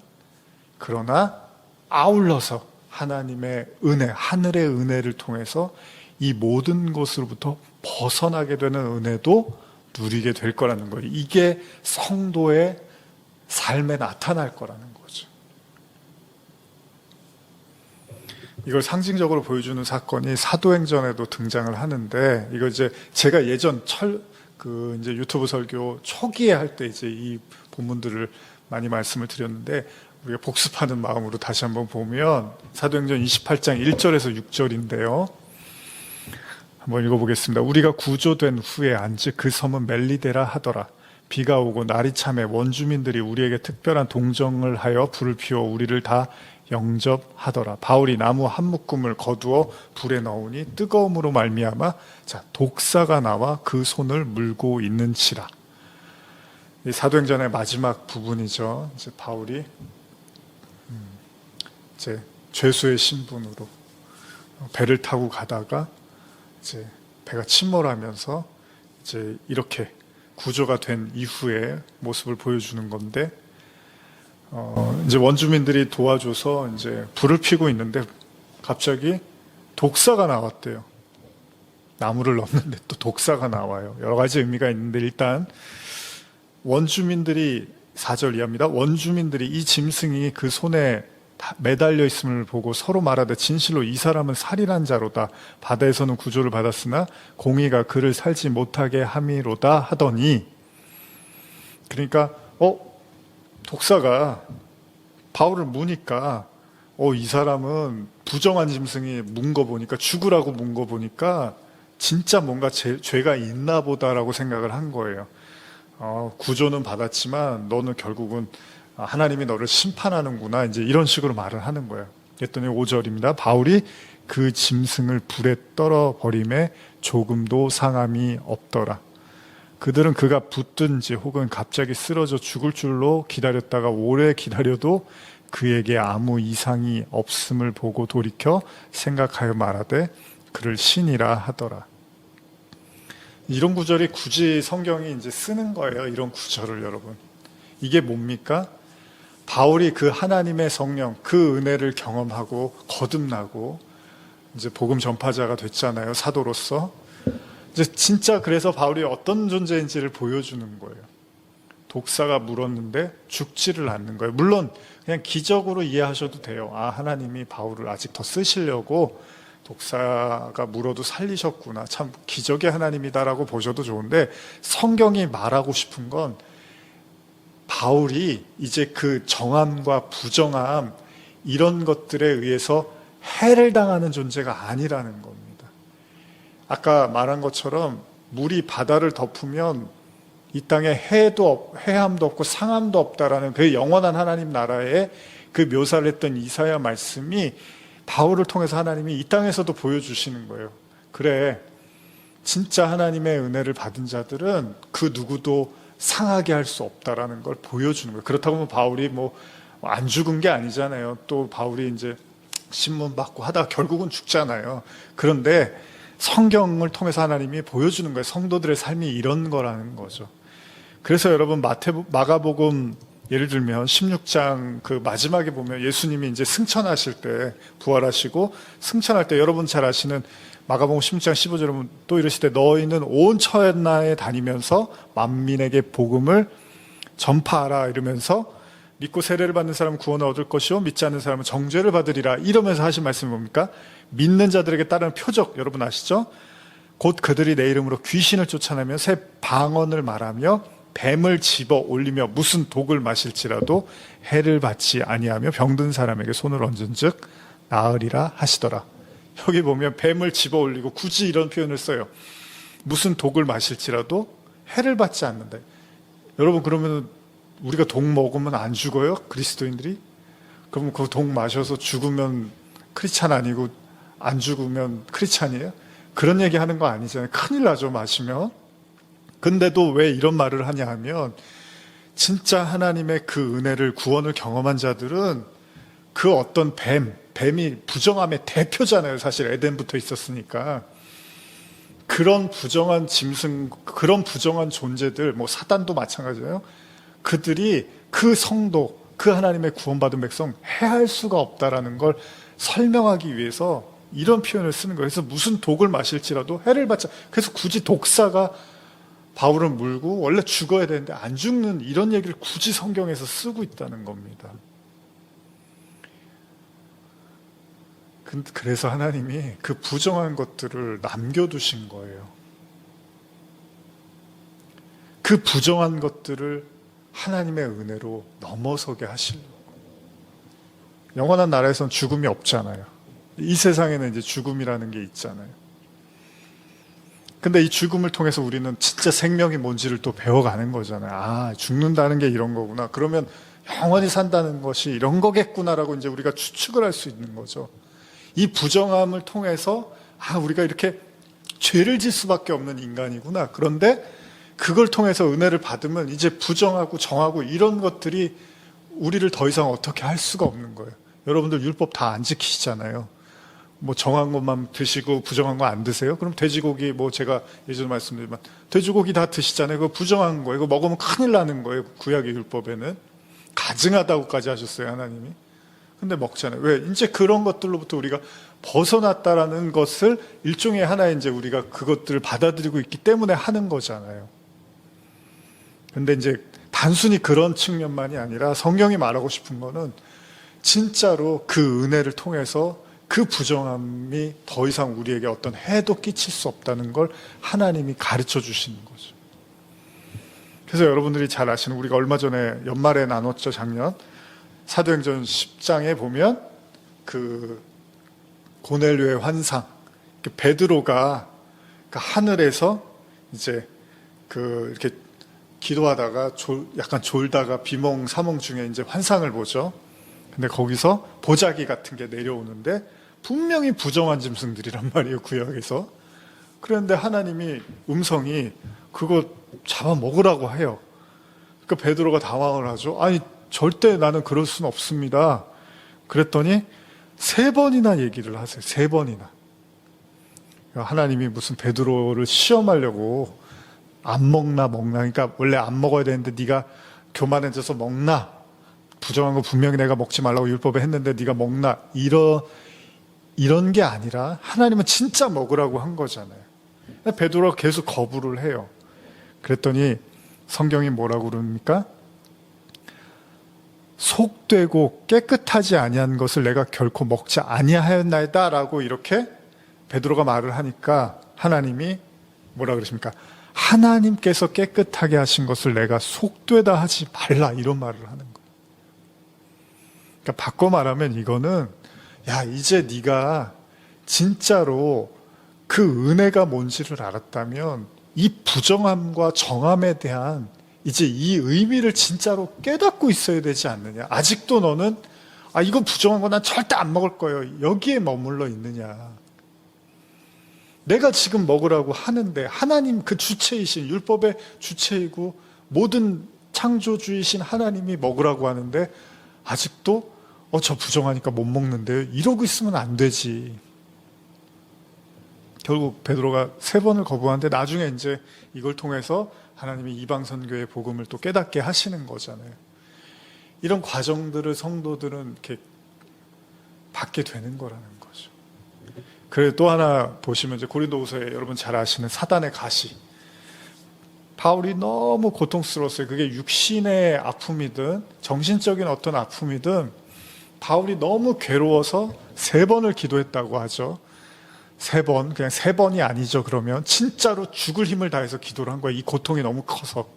그러나 아울러서 하나님의 은혜, 하늘의 은혜를 통해서 이 모든 것으로부터 벗어나게 되는 은혜도 누리게 될 거라는 거예요. 이게 성도의 삶에 나타날 거라는 거죠. 이걸 상징적으로 보여주는 사건이 사도행전에도 등장을 하는데, 이거 이제 제가 예전 이제 유튜브 설교 초기에 할 때 이제 이 본문들을 많이 말씀을 드렸는데, 우리가 복습하는 마음으로 다시 한번 보면 사도행전 28장 1절에서 6절인데요. 한번 읽어보겠습니다. 우리가 구조된 후에 안즉 그 섬은 멜리데라 하더라. 비가 오고 날이 참에 원주민들이 우리에게 특별한 동정을 하여 불을 피워 우리를 다 영접하더라. 바울이 나무 한 묶음을 거두어 불에 넣으니 뜨거움으로 말미암아 독사가 나와 그 손을 물고 있는지라. 이 사도행전의 마지막 부분이죠. 이제 바울이 이제 죄수의 신분으로 배를 타고 가다가 이제 배가 침몰하면서 이제 이렇게 구조가 된 이후의 모습을 보여주는 건데, 이제 원주민들이 도와줘서 이제 불을 피고 있는데 갑자기 독사가 나왔대요. 나무를 넣는데 또 독사가 나와요. 여러 가지 의미가 있는데 일단 원주민들이 4절 이하입니다. 원주민들이 이 짐승이 그 손에 매달려 있음을 보고 서로 말하되 진실로 이 사람은 살인한 자로다. 바다에서는 구조를 받았으나 공의가 그를 살지 못하게 함이로다 하더니, 그러니까 독사가 바울을 무니까 이 사람은 부정한 짐승이 문 거 보니까, 죽으라고 문 거 보니까 진짜 뭔가 죄가 있나 보다라고 생각을 한 거예요. 구조는 받았지만 너는 결국은 하나님이 너를 심판하는구나, 이제 이런 식으로 말을 하는 거예요. 그랬더니 5절입니다. 바울이 그 짐승을 불에 떨어 버림에 조금도 상함이 없더라. 그들은 그가 붙든지 혹은 갑자기 쓰러져 죽을 줄로 기다렸다가 오래 기다려도 그에게 아무 이상이 없음을 보고 돌이켜 생각하여 말하되 그를 신이라 하더라. 이런 구절이 굳이 성경이 이제 쓰는 거예요. 이런 구절을 여러분. 이게 뭡니까? 바울이 그 하나님의 성령, 그 은혜를 경험하고 거듭나고 이제 복음 전파자가 됐잖아요. 사도로서. 이제 진짜 그래서 바울이 어떤 존재인지를 보여주는 거예요. 독사가 물었는데 죽지를 않는 거예요. 물론 그냥 기적으로 이해하셔도 돼요. 하나님이 바울을 아직 더 쓰시려고 독사가 물어도 살리셨구나, 참 기적의 하나님이다라고 보셔도 좋은데, 성경이 말하고 싶은 건 바울이 이제 그 정함과 부정함, 이런 것들에 의해서 해를 당하는 존재가 아니라는 겁니다. 아까 말한 것처럼 물이 바다를 덮으면 이 땅에 해함도 없고 상함도 없다라는 그 영원한 하나님 나라의 그 묘사를 했던 이사야 말씀이 바울을 통해서 하나님이 이 땅에서도 보여주시는 거예요. 그래, 진짜 하나님의 은혜를 받은 자들은 그 누구도 상하게 할 수 없다라는 걸 보여주는 거예요. 그렇다고 하면 바울이 안 죽은 게 아니잖아요. 또 바울이 이제 신문 받고 하다가 결국은 죽잖아요. 그런데 성경을 통해서 하나님이 보여주는 거예요. 성도들의 삶이 이런 거라는 거죠. 그래서 여러분 마가복음 예를 들면 16장 그 마지막에 보면 예수님이 이제 승천하실 때, 부활하시고 승천할 때 여러분 잘 아시는 마가복음 16장 15절에 보면 또 이르시되 너희는 온 천하에 다니면서 만민에게 복음을 전파하라 이러면서 믿고 세례를 받는 사람은 구원을 얻을 것이요 믿지 않는 사람은 정죄를 받으리라 이러면서 하신 말씀이 뭡니까? 믿는 자들에게 따르는 표적 여러분 아시죠? 곧 그들이 내 이름으로 귀신을 쫓아내며 새 방언을 말하며 뱀을 집어 올리며 무슨 독을 마실지라도 해를 받지 아니하며 병든 사람에게 손을 얹은즉 나으리라 하시더라. 여기 보면 뱀을 집어 올리고 굳이 이런 표현을 써요. 무슨 독을 마실지라도 해를 받지 않는다. 여러분 그러면 우리가 독 먹으면 안 죽어요? 그리스도인들이? 그럼 그 독 마셔서 죽으면 크리스찬 아니고 안 죽으면 크리스찬이에요? 그런 얘기 하는 거 아니잖아요. 큰일 나죠, 마시면. 근데도 왜 이런 말을 하냐 하면 진짜 하나님의 그 은혜를, 구원을 경험한 자들은 그 어떤 뱀이 부정함의 대표잖아요. 사실 에덴부터 있었으니까. 그런 부정한 짐승, 그런 부정한 존재들, 사단도 마찬가지예요. 그들이 그 성도, 그 하나님의 구원받은 백성 해할 수가 없다라는 걸 설명하기 위해서 이런 표현을 쓰는 거예요. 그래서 무슨 독을 마실지라도 해를 받자. 그래서 굳이 독사가 바울을 물고 원래 죽어야 되는데 안 죽는 이런 얘기를 굳이 성경에서 쓰고 있다는 겁니다. 그래서 하나님이 그 부정한 것들을 남겨두신 거예요. 그 부정한 것들을 하나님의 은혜로 넘어서게 하시려고. 영원한 나라에선 죽음이 없잖아요. 이 세상에는 이제 죽음이라는 게 있잖아요. 근데 이 죽음을 통해서 우리는 진짜 생명이 뭔지를 또 배워가는 거잖아요. 아, 죽는다는 게 이런 거구나. 그러면 영원히 산다는 것이 이런 거겠구나라고 이제 우리가 추측을 할 수 있는 거죠. 이 부정함을 통해서 아, 우리가 이렇게 죄를 질 수밖에 없는 인간이구나. 그런데 그걸 통해서 은혜를 받으면 이제 부정하고 정하고 이런 것들이 우리를 더 이상 어떻게 할 수가 없는 거예요. 여러분들 율법 다 안 지키시잖아요. 뭐 정한 것만 드시고 부정한 거 안 드세요? 그럼 돼지고기 뭐 제가 예전에 말씀드렸지만 돼지고기 다 드시잖아요. 그거 부정한 거예요. 이거 먹으면 큰일 나는 거예요. 구약의 율법에는 가증하다고까지 하셨어요, 하나님이. 근데 먹잖아요. 왜? 이제 그런 것들로부터 우리가 벗어났다라는 것을 일종의 하나의 이제 우리가 그것들을 받아들이고 있기 때문에 하는 거잖아요. 근데 이제 단순히 그런 측면만이 아니라 성경이 말하고 싶은 거는 진짜로 그 은혜를 통해서 그 부정함이 더 이상 우리에게 어떤 해도 끼칠 수 없다는 걸 하나님이 가르쳐 주시는 거죠. 그래서 여러분들이 잘 아시는, 우리가 얼마 전에 연말에 나눴죠, 작년. 사도행전 10장에 보면 그 고넬료의 환상, 베드로가 그 하늘에서 이제 그 이렇게 기도하다가 약간 졸다가 비몽사몽 중에 이제 환상을 보죠. 근데 거기서 보자기 같은 게 내려오는데 분명히 부정한 짐승들이란 말이에요, 구약에서. 그런데 하나님이 음성이 그거 잡아 먹으라고 해요. 그러니까 베드로가 당황을 하죠. 아니, 절대 나는 그럴 수는 없습니다. 그랬더니 3번이나 얘기를 하세요. 3번이나. 하나님이 무슨 베드로를 시험하려고 안 먹나. 그러니까 원래 안 먹어야 되는데 네가 교만해져서 먹나. 부정한 거 분명히 내가 먹지 말라고 율법에 했는데 네가 먹나. 이런 게 아니라 하나님은 진짜 먹으라고 한 거잖아요. 베드로가 계속 거부를 해요. 그랬더니 성경이 뭐라고 그럽니까? 속되고 깨끗하지 아니한 것을 내가 결코 먹지 아니하였나이다 라고 이렇게 베드로가 말을 하니까 하나님이 뭐라 그러십니까? 하나님께서 깨끗하게 하신 것을 내가 속되다 하지 말라, 이런 말을 하는 거예요. 그러니까 바꿔 말하면 이거는, 야, 이제 네가 진짜로 그 은혜가 뭔지를 알았다면 이 부정함과 정함에 대한 이제 이 의미를 진짜로 깨닫고 있어야 되지 않느냐. 아직도 너는 아, 이거 부정한 거 난 절대 안 먹을 거예요, 여기에 머물러 있느냐. 내가 지금 먹으라고 하는데 하나님 그 주체이신, 율법의 주체이고 모든 창조주이신 하나님이 먹으라고 하는데 아직도 저 부정하니까 못 먹는데요, 이러고 있으면 안 되지. 결국 베드로가 3번을 거부하는데 나중에 이제 이걸 통해서 하나님이 이방 선교의 복음을 또 깨닫게 하시는 거잖아요. 이런 과정들을 성도들은 이렇게 받게 되는 거라는 거죠. 그리고 또 하나 보시면 이제 고린도후서에 여러분 잘 아시는 사단의 가시. 바울이 너무 고통스러웠어요. 그게 육신의 아픔이든 정신적인 어떤 아픔이든 바울이 너무 괴로워서 3번을 기도했다고 하죠. 3번, 그냥 3번이 아니죠. 그러면 진짜로 죽을 힘을 다해서 기도를 한 거예요. 이 고통이 너무 커서.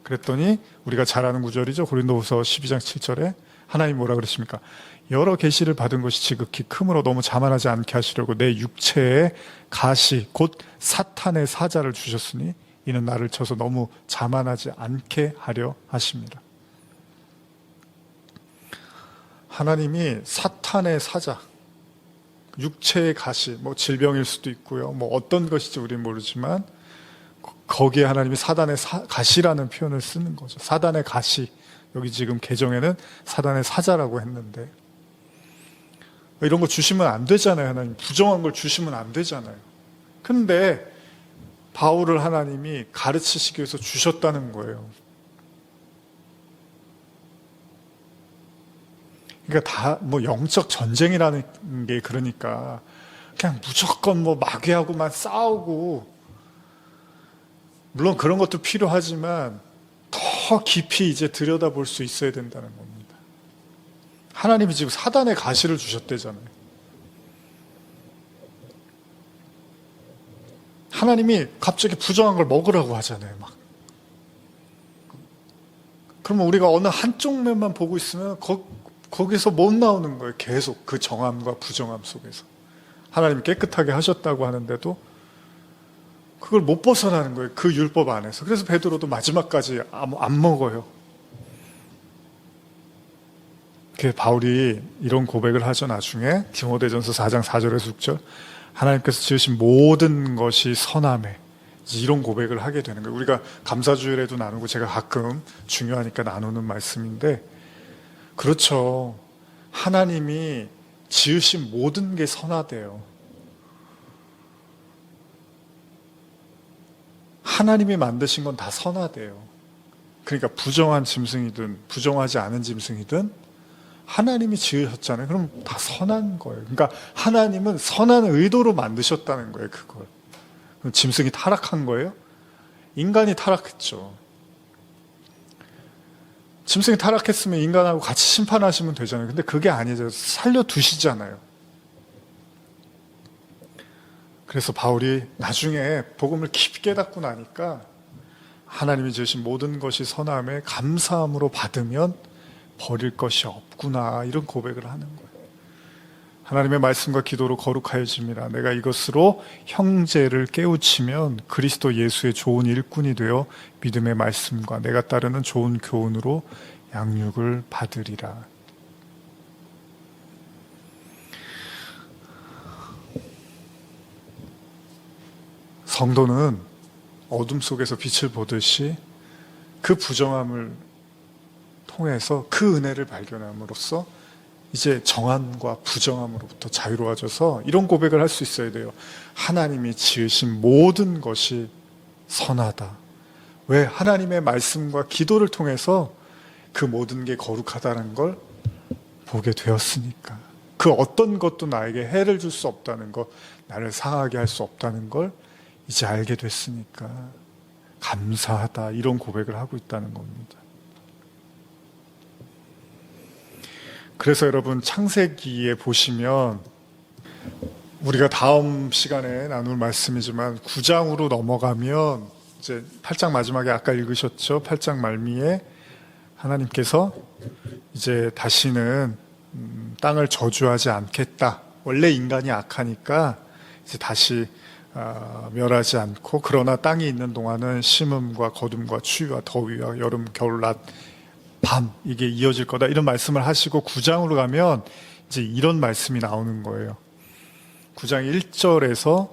그랬더니 우리가 잘 아는 구절이죠. 고린도후서 12장 7절에 하나님 뭐라 그러십니까? 여러 계시를 받은 것이 지극히 크므로 너무 자만하지 않게 하시려고 내 육체에 가시 곧 사탄의 사자를 주셨으니 이는 나를 쳐서 너무 자만하지 않게 하려 하십니다. 하나님이 사탄의 사자, 육체의 가시, 뭐 질병일 수도 있고요, 뭐 어떤 것일지 우리는 모르지만 거기에 하나님이 사단의 가시라는 표현을 쓰는 거죠. 사단의 가시, 여기 지금 개정에는 사단의 사자라고 했는데 이런 거 주시면 안 되잖아요. 하나님 부정한 걸 주시면 안 되잖아요. 근데 바울을 하나님이 가르치시기 위해서 주셨다는 거예요. 그러니까 다 뭐 영적 전쟁이라는 게, 그러니까 그냥 무조건 뭐 마귀하고만 싸우고, 물론 그런 것도 필요하지만 더 깊이 이제 들여다볼 수 있어야 된다는 겁니다. 하나님이 지금 사단의 가시를 주셨대잖아요. 하나님이 갑자기 부정한 걸 먹으라고 하잖아요, 막. 그러면 우리가 어느 한쪽 면만 보고 있으면 거기서 못 나오는 거예요. 계속 그 정함과 부정함 속에서. 하나님이 깨끗하게 하셨다고 하는데도 그걸 못 벗어나는 거예요. 그 율법 안에서. 그래서 베드로도 마지막까지 안 먹어요. 그 바울이 이런 고백을 하죠. 나중에 디모데전서 4장 4절에서 6절 하나님께서 지으신 모든 것이 선하매, 이런 고백을 하게 되는 거예요. 우리가 감사주일에도 나누고 제가 가끔 중요하니까 나누는 말씀인데, 그렇죠. 하나님이 지으신 모든 게 선하대요. 하나님이 만드신 건 다 선하대요. 그러니까 부정한 짐승이든 부정하지 않은 짐승이든 하나님이 지으셨잖아요. 그럼 다 선한 거예요. 그러니까 하나님은 선한 의도로 만드셨다는 거예요. 그걸. 그럼 짐승이 타락한 거예요? 인간이 타락했죠. 짐승이 타락했으면 인간하고 같이 심판하시면 되잖아요. 근데 그게 아니죠. 살려두시잖아요. 그래서 바울이 나중에 복음을 깊이 깨닫고 나니까 하나님이 지으신 모든 것이 선함에 감사함으로 받으면 버릴 것이 없구나, 이런 고백을 하는 거예요. 하나님의 말씀과 기도로 거룩하여짐이라. 내가 이것으로 형제를 깨우치면 그리스도 예수의 좋은 일꾼이 되어 믿음의 말씀과 내가 따르는 좋은 교훈으로 양육을 받으리라. 성도는 어둠 속에서 빛을 보듯이 그 부정함을 통해서 그 은혜를 발견함으로써 이제 정함과 부정함으로부터 자유로워져서 이런 고백을 할 수 있어야 돼요. 하나님이 지으신 모든 것이 선하다. 왜? 하나님의 말씀과 기도를 통해서 그 모든 게 거룩하다는 걸 보게 되었으니까. 그 어떤 것도 나에게 해를 줄 수 없다는 것, 나를 상하게 할 수 없다는 걸 이제 알게 됐으니까 감사하다, 이런 고백을 하고 있다는 겁니다. 그래서 여러분, 창세기에 보시면 우리가 다음 시간에 나눌 말씀이지만 9장으로 넘어가면 이제 8장 마지막에 아까 읽으셨죠? 8장 말미에 하나님께서 이제 다시는 땅을 저주하지 않겠다. 원래 인간이 악하니까 이제 다시 멸하지 않고, 그러나 땅이 있는 동안은 심음과 거둠과 추위와 더위와 여름, 겨울, 낮, 밤, 이게 이어질 거다, 이런 말씀을 하시고 9장으로 가면 이제 이런 말씀이 나오는 거예요. 9장 1절에서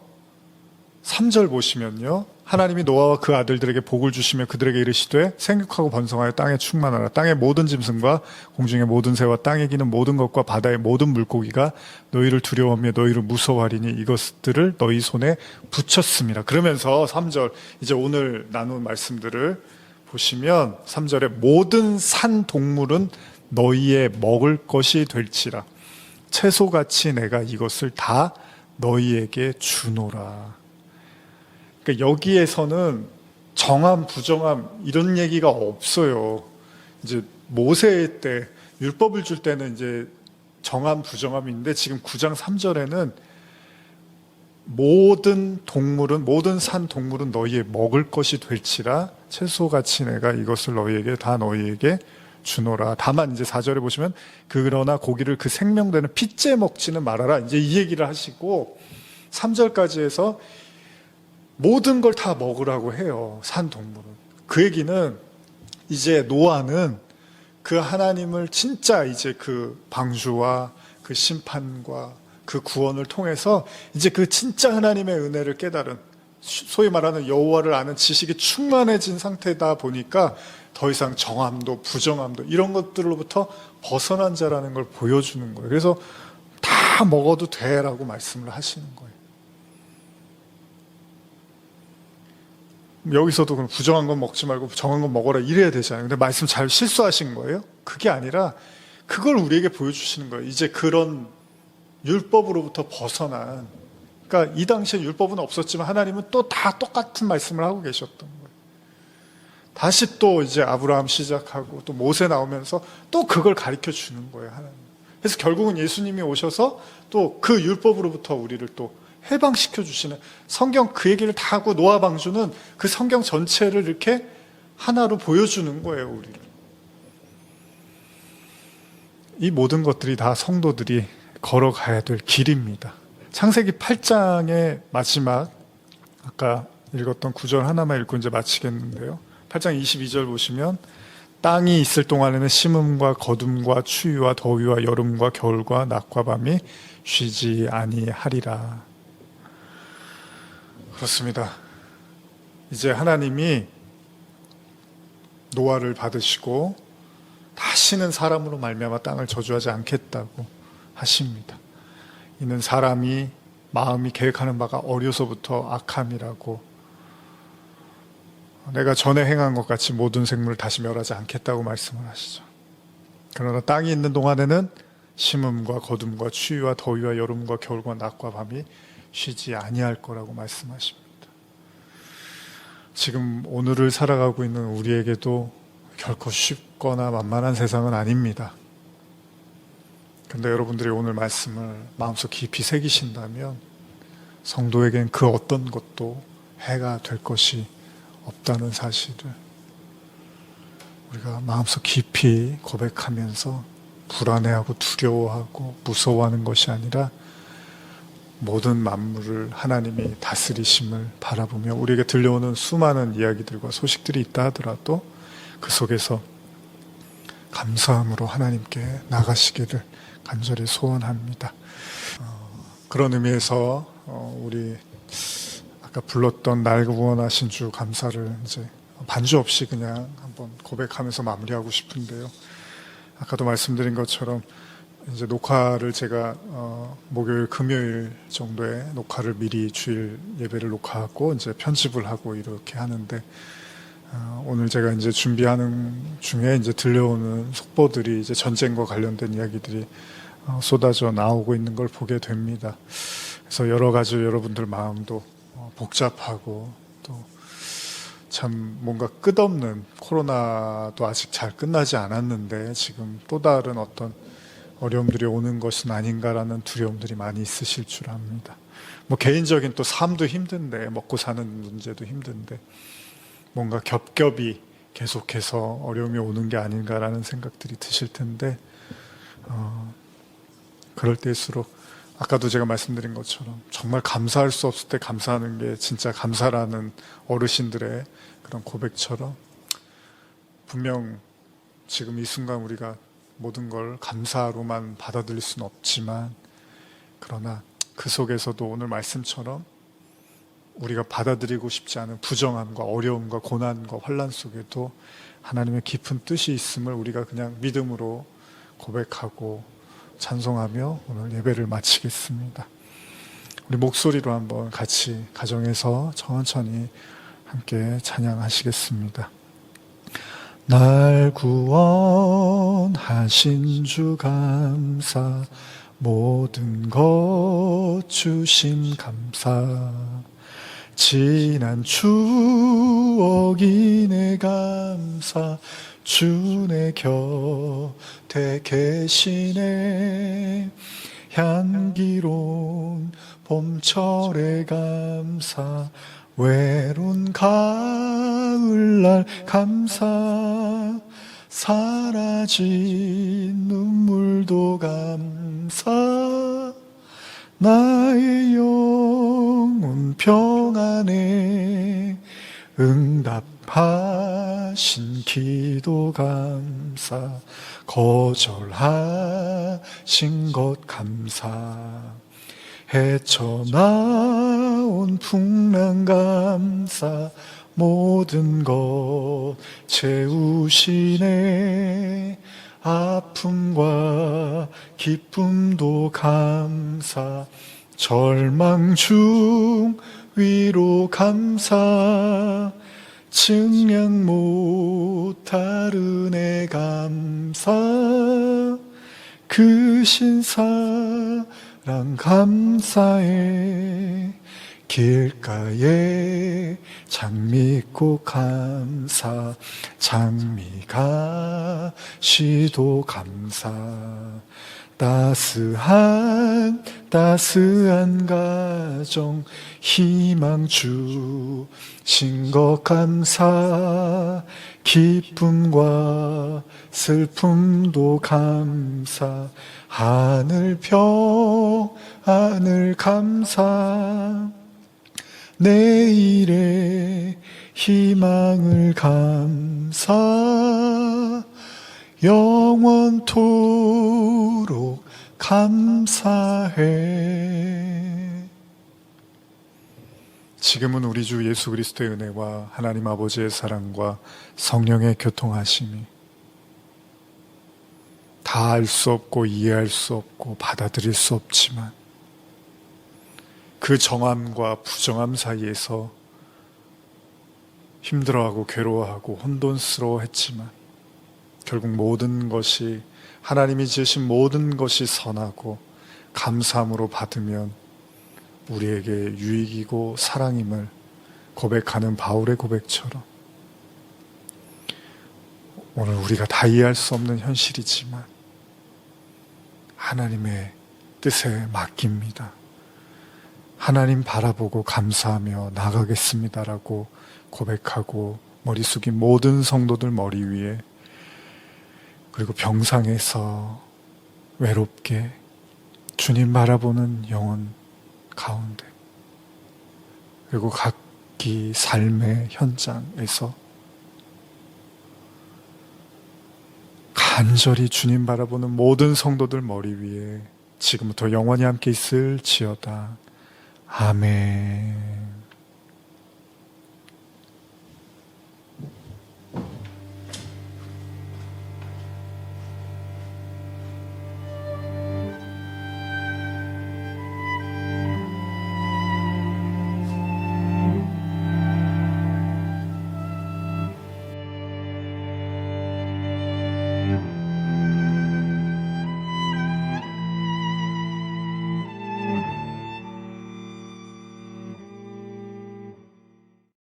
3절 보시면요, 하나님이 노아와 그 아들들에게 복을 주시며 그들에게 이르시되 생육하고 번성하여 땅에 충만하라. 땅의 모든 짐승과 공중의 모든 새와 땅에 기는 모든 것과 바다의 모든 물고기가 너희를 두려워하며 너희를 무서워하리니 이것들을 너희 손에 붙였습니다. 그러면서 3절, 이제 오늘 나눈 말씀들을 보시면 3절에 모든 산 동물은 너희의 먹을 것이 될지라. 채소같이 내가 이것을 다 너희에게 주노라. 그러니까 여기에서는 정함, 부정함 이런 얘기가 없어요. 이제 모세 때 율법을 줄 때는 이제 정함, 부정함인데 지금 9장 3절에는 모든 동물은, 모든 산 동물은 너희의 먹을 것이 될지라. 채소같이 내가 이것을 너희에게 다 너희에게 주노라. 다만 이제 4절에 보시면 그러나 고기를 그 생명되는 핏째 먹지는 말아라, 이제 이 얘기를 하시고 3절까지 해서 모든 걸 다 먹으라고 해요. 산 동물은. 그 얘기는 이제 노아는 그 하나님을 진짜 이제 그 방주와 그 심판과 그 구원을 통해서 이제 그 진짜 하나님의 은혜를 깨달은, 소위 말하는 여호와를 아는 지식이 충만해진 상태다 보니까 더 이상 정함도 부정함도 이런 것들로부터 벗어난 자라는 걸 보여주는 거예요. 그래서 다 먹어도 돼라고 말씀을 하시는 거예요. 여기서도 그럼 부정한 건 먹지 말고 정한 건 먹어라 이래야 되잖아요. 근데 말씀 잘 실수하신 거예요? 그게 아니라 그걸 우리에게 보여주시는 거예요. 이제 그런 율법으로부터 벗어난, 그러니까 이 당시에 율법은 없었지만 하나님은 또 다 똑같은 말씀을 하고 계셨던 거예요. 다시 또 이제 아브라함 시작하고 또 모세 나오면서 또 그걸 가르쳐 주는 거예요, 하나님. 그래서 결국은 예수님이 오셔서 또 그 율법으로부터 우리를 또 해방시켜 주시는, 성경 그 얘기를 다 하고 노아 방주는 그 성경 전체를 이렇게 하나로 보여주는 거예요, 우리를. 이 모든 것들이 다 성도들이 걸어가야 될 길입니다. 창세기 8장의 마지막, 아까 읽었던 구절 하나만 읽고 이제 마치겠는데요. 8장 22절 보시면 땅이 있을 동안에는 심음과 거둠과 추위와 더위와 여름과 겨울과 낮과 밤이 쉬지 아니하리라. 그렇습니다. 이제 하나님이 노아를 받으시고 다시는 사람으로 말미암아 땅을 저주하지 않겠다고 하십니다. 이는 사람이 마음이 계획하는 바가 어려서부터 악함이라고, 내가 전에 행한 것 같이 모든 생물을 다시 멸하지 않겠다고 말씀을 하시죠. 그러나 땅이 있는 동안에는 심음과 거둠과 추위와 더위와 여름과 겨울과 낮과 밤이 쉬지 아니할 거라고 말씀하십니다. 지금 오늘을 살아가고 있는 우리에게도 결코 쉽거나 만만한 세상은 아닙니다. 그런데 여러분들이 오늘 말씀을 마음속 깊이 새기신다면 성도에겐 그 어떤 것도 해가 될 것이 없다는 사실을 우리가 마음속 깊이 고백하면서 불안해하고 두려워하고 무서워하는 것이 아니라 모든 만물을 하나님이 다스리심을 바라보며 우리에게 들려오는 수많은 이야기들과 소식들이 있다 하더라도 그 속에서 감사함으로 하나님께 나가시기를 간절히 소원합니다. 그런 의미에서 우리 아까 불렀던 날 구원하신 주 감사를 이제 반주 없이 그냥 한번 고백하면서 마무리하고 싶은데요. 아까도 말씀드린 것처럼 이제 녹화를 제가 목요일, 금요일 정도에 녹화를 미리 주일 예배를 녹화하고 이제 편집을 하고 이렇게 하는데 오늘 제가 이제 준비하는 중에 이제 들려오는 속보들이 이제 전쟁과 관련된 이야기들이 쏟아져 나오고 있는 걸 보게 됩니다. 그래서 여러 가지 여러분들 마음도 복잡하고 또 참 뭔가 끝없는, 코로나도 아직 잘 끝나지 않았는데 지금 또 다른 어떤 어려움들이 오는 것은 아닌가라는 두려움들이 많이 있으실 줄 압니다. 뭐 개인적인 또 삶도 힘든데, 먹고 사는 문제도 힘든데 뭔가 겹겹이 계속해서 어려움이 오는 게 아닌가라는 생각들이 드실 텐데 그럴 때일수록 아까도 제가 말씀드린 것처럼 정말 감사할 수 없을 때 감사하는 게 진짜 감사라는 어르신들의 그런 고백처럼 분명 지금 이 순간 우리가 모든 걸 감사로만 받아들일 수는 없지만 그러나 그 속에서도 오늘 말씀처럼 우리가 받아들이고 싶지 않은 부정함과 어려움과 고난과 환난 속에도 하나님의 깊은 뜻이 있음을 우리가 그냥 믿음으로 고백하고 찬송하며 오늘 예배를 마치겠습니다. 우리 목소리로 한번 같이 가정에서 천천히 함께 찬양하시겠습니다. 날 구원하신 주 감사, 모든 것 주심 감사, 지난 추억이 내 감사, 주 내 곁에 계시네. 향기로운 봄철의 감사, 외로운 가을날 감사, 사라진 눈물도 감사, 나의 영혼 평안에 응답하신 기도 감사, 거절하신 것 감사, 헤쳐나온 풍랑 감사, 모든 것 채우시네. 아픔과 기쁨도 감사, 절망 중 위로 감사, 증량 못할 은혜 감사, 크신 사랑 감사해. 길가에 장미꽃 감사, 장미가 시도 감사, 따스한 가정 희망 주신 것 감사, 기쁨과 슬픔도 감사, 하늘 평안을 감사, 내일의 희망을 감사 영원토록 감사해. 지금은 우리 주 예수 그리스도의 은혜와 하나님 아버지의 사랑과 성령의 교통하심이 다 알 수 없고 이해할 수 없고 받아들일 수 없지만 그 정함과 부정함 사이에서 힘들어하고 괴로워하고 혼돈스러워했지만 결국 모든 것이 하나님이 지으신 모든 것이 선하고 감사함으로 받으면 우리에게 유익이고 사랑임을 고백하는 바울의 고백처럼 오늘 우리가 다 이해할 수 없는 현실이지만 하나님의 뜻에 맡깁니다. 하나님 바라보고 감사하며 나가겠습니다라고 고백하고 머리 숙인 모든 성도들 머리 위에, 그리고 병상에서 외롭게 주님 바라보는 영혼 가운데, 그리고 각기 삶의 현장에서 간절히 주님 바라보는 모든 성도들 머리 위에 지금부터 영원히 함께 있을지어다. 아멘.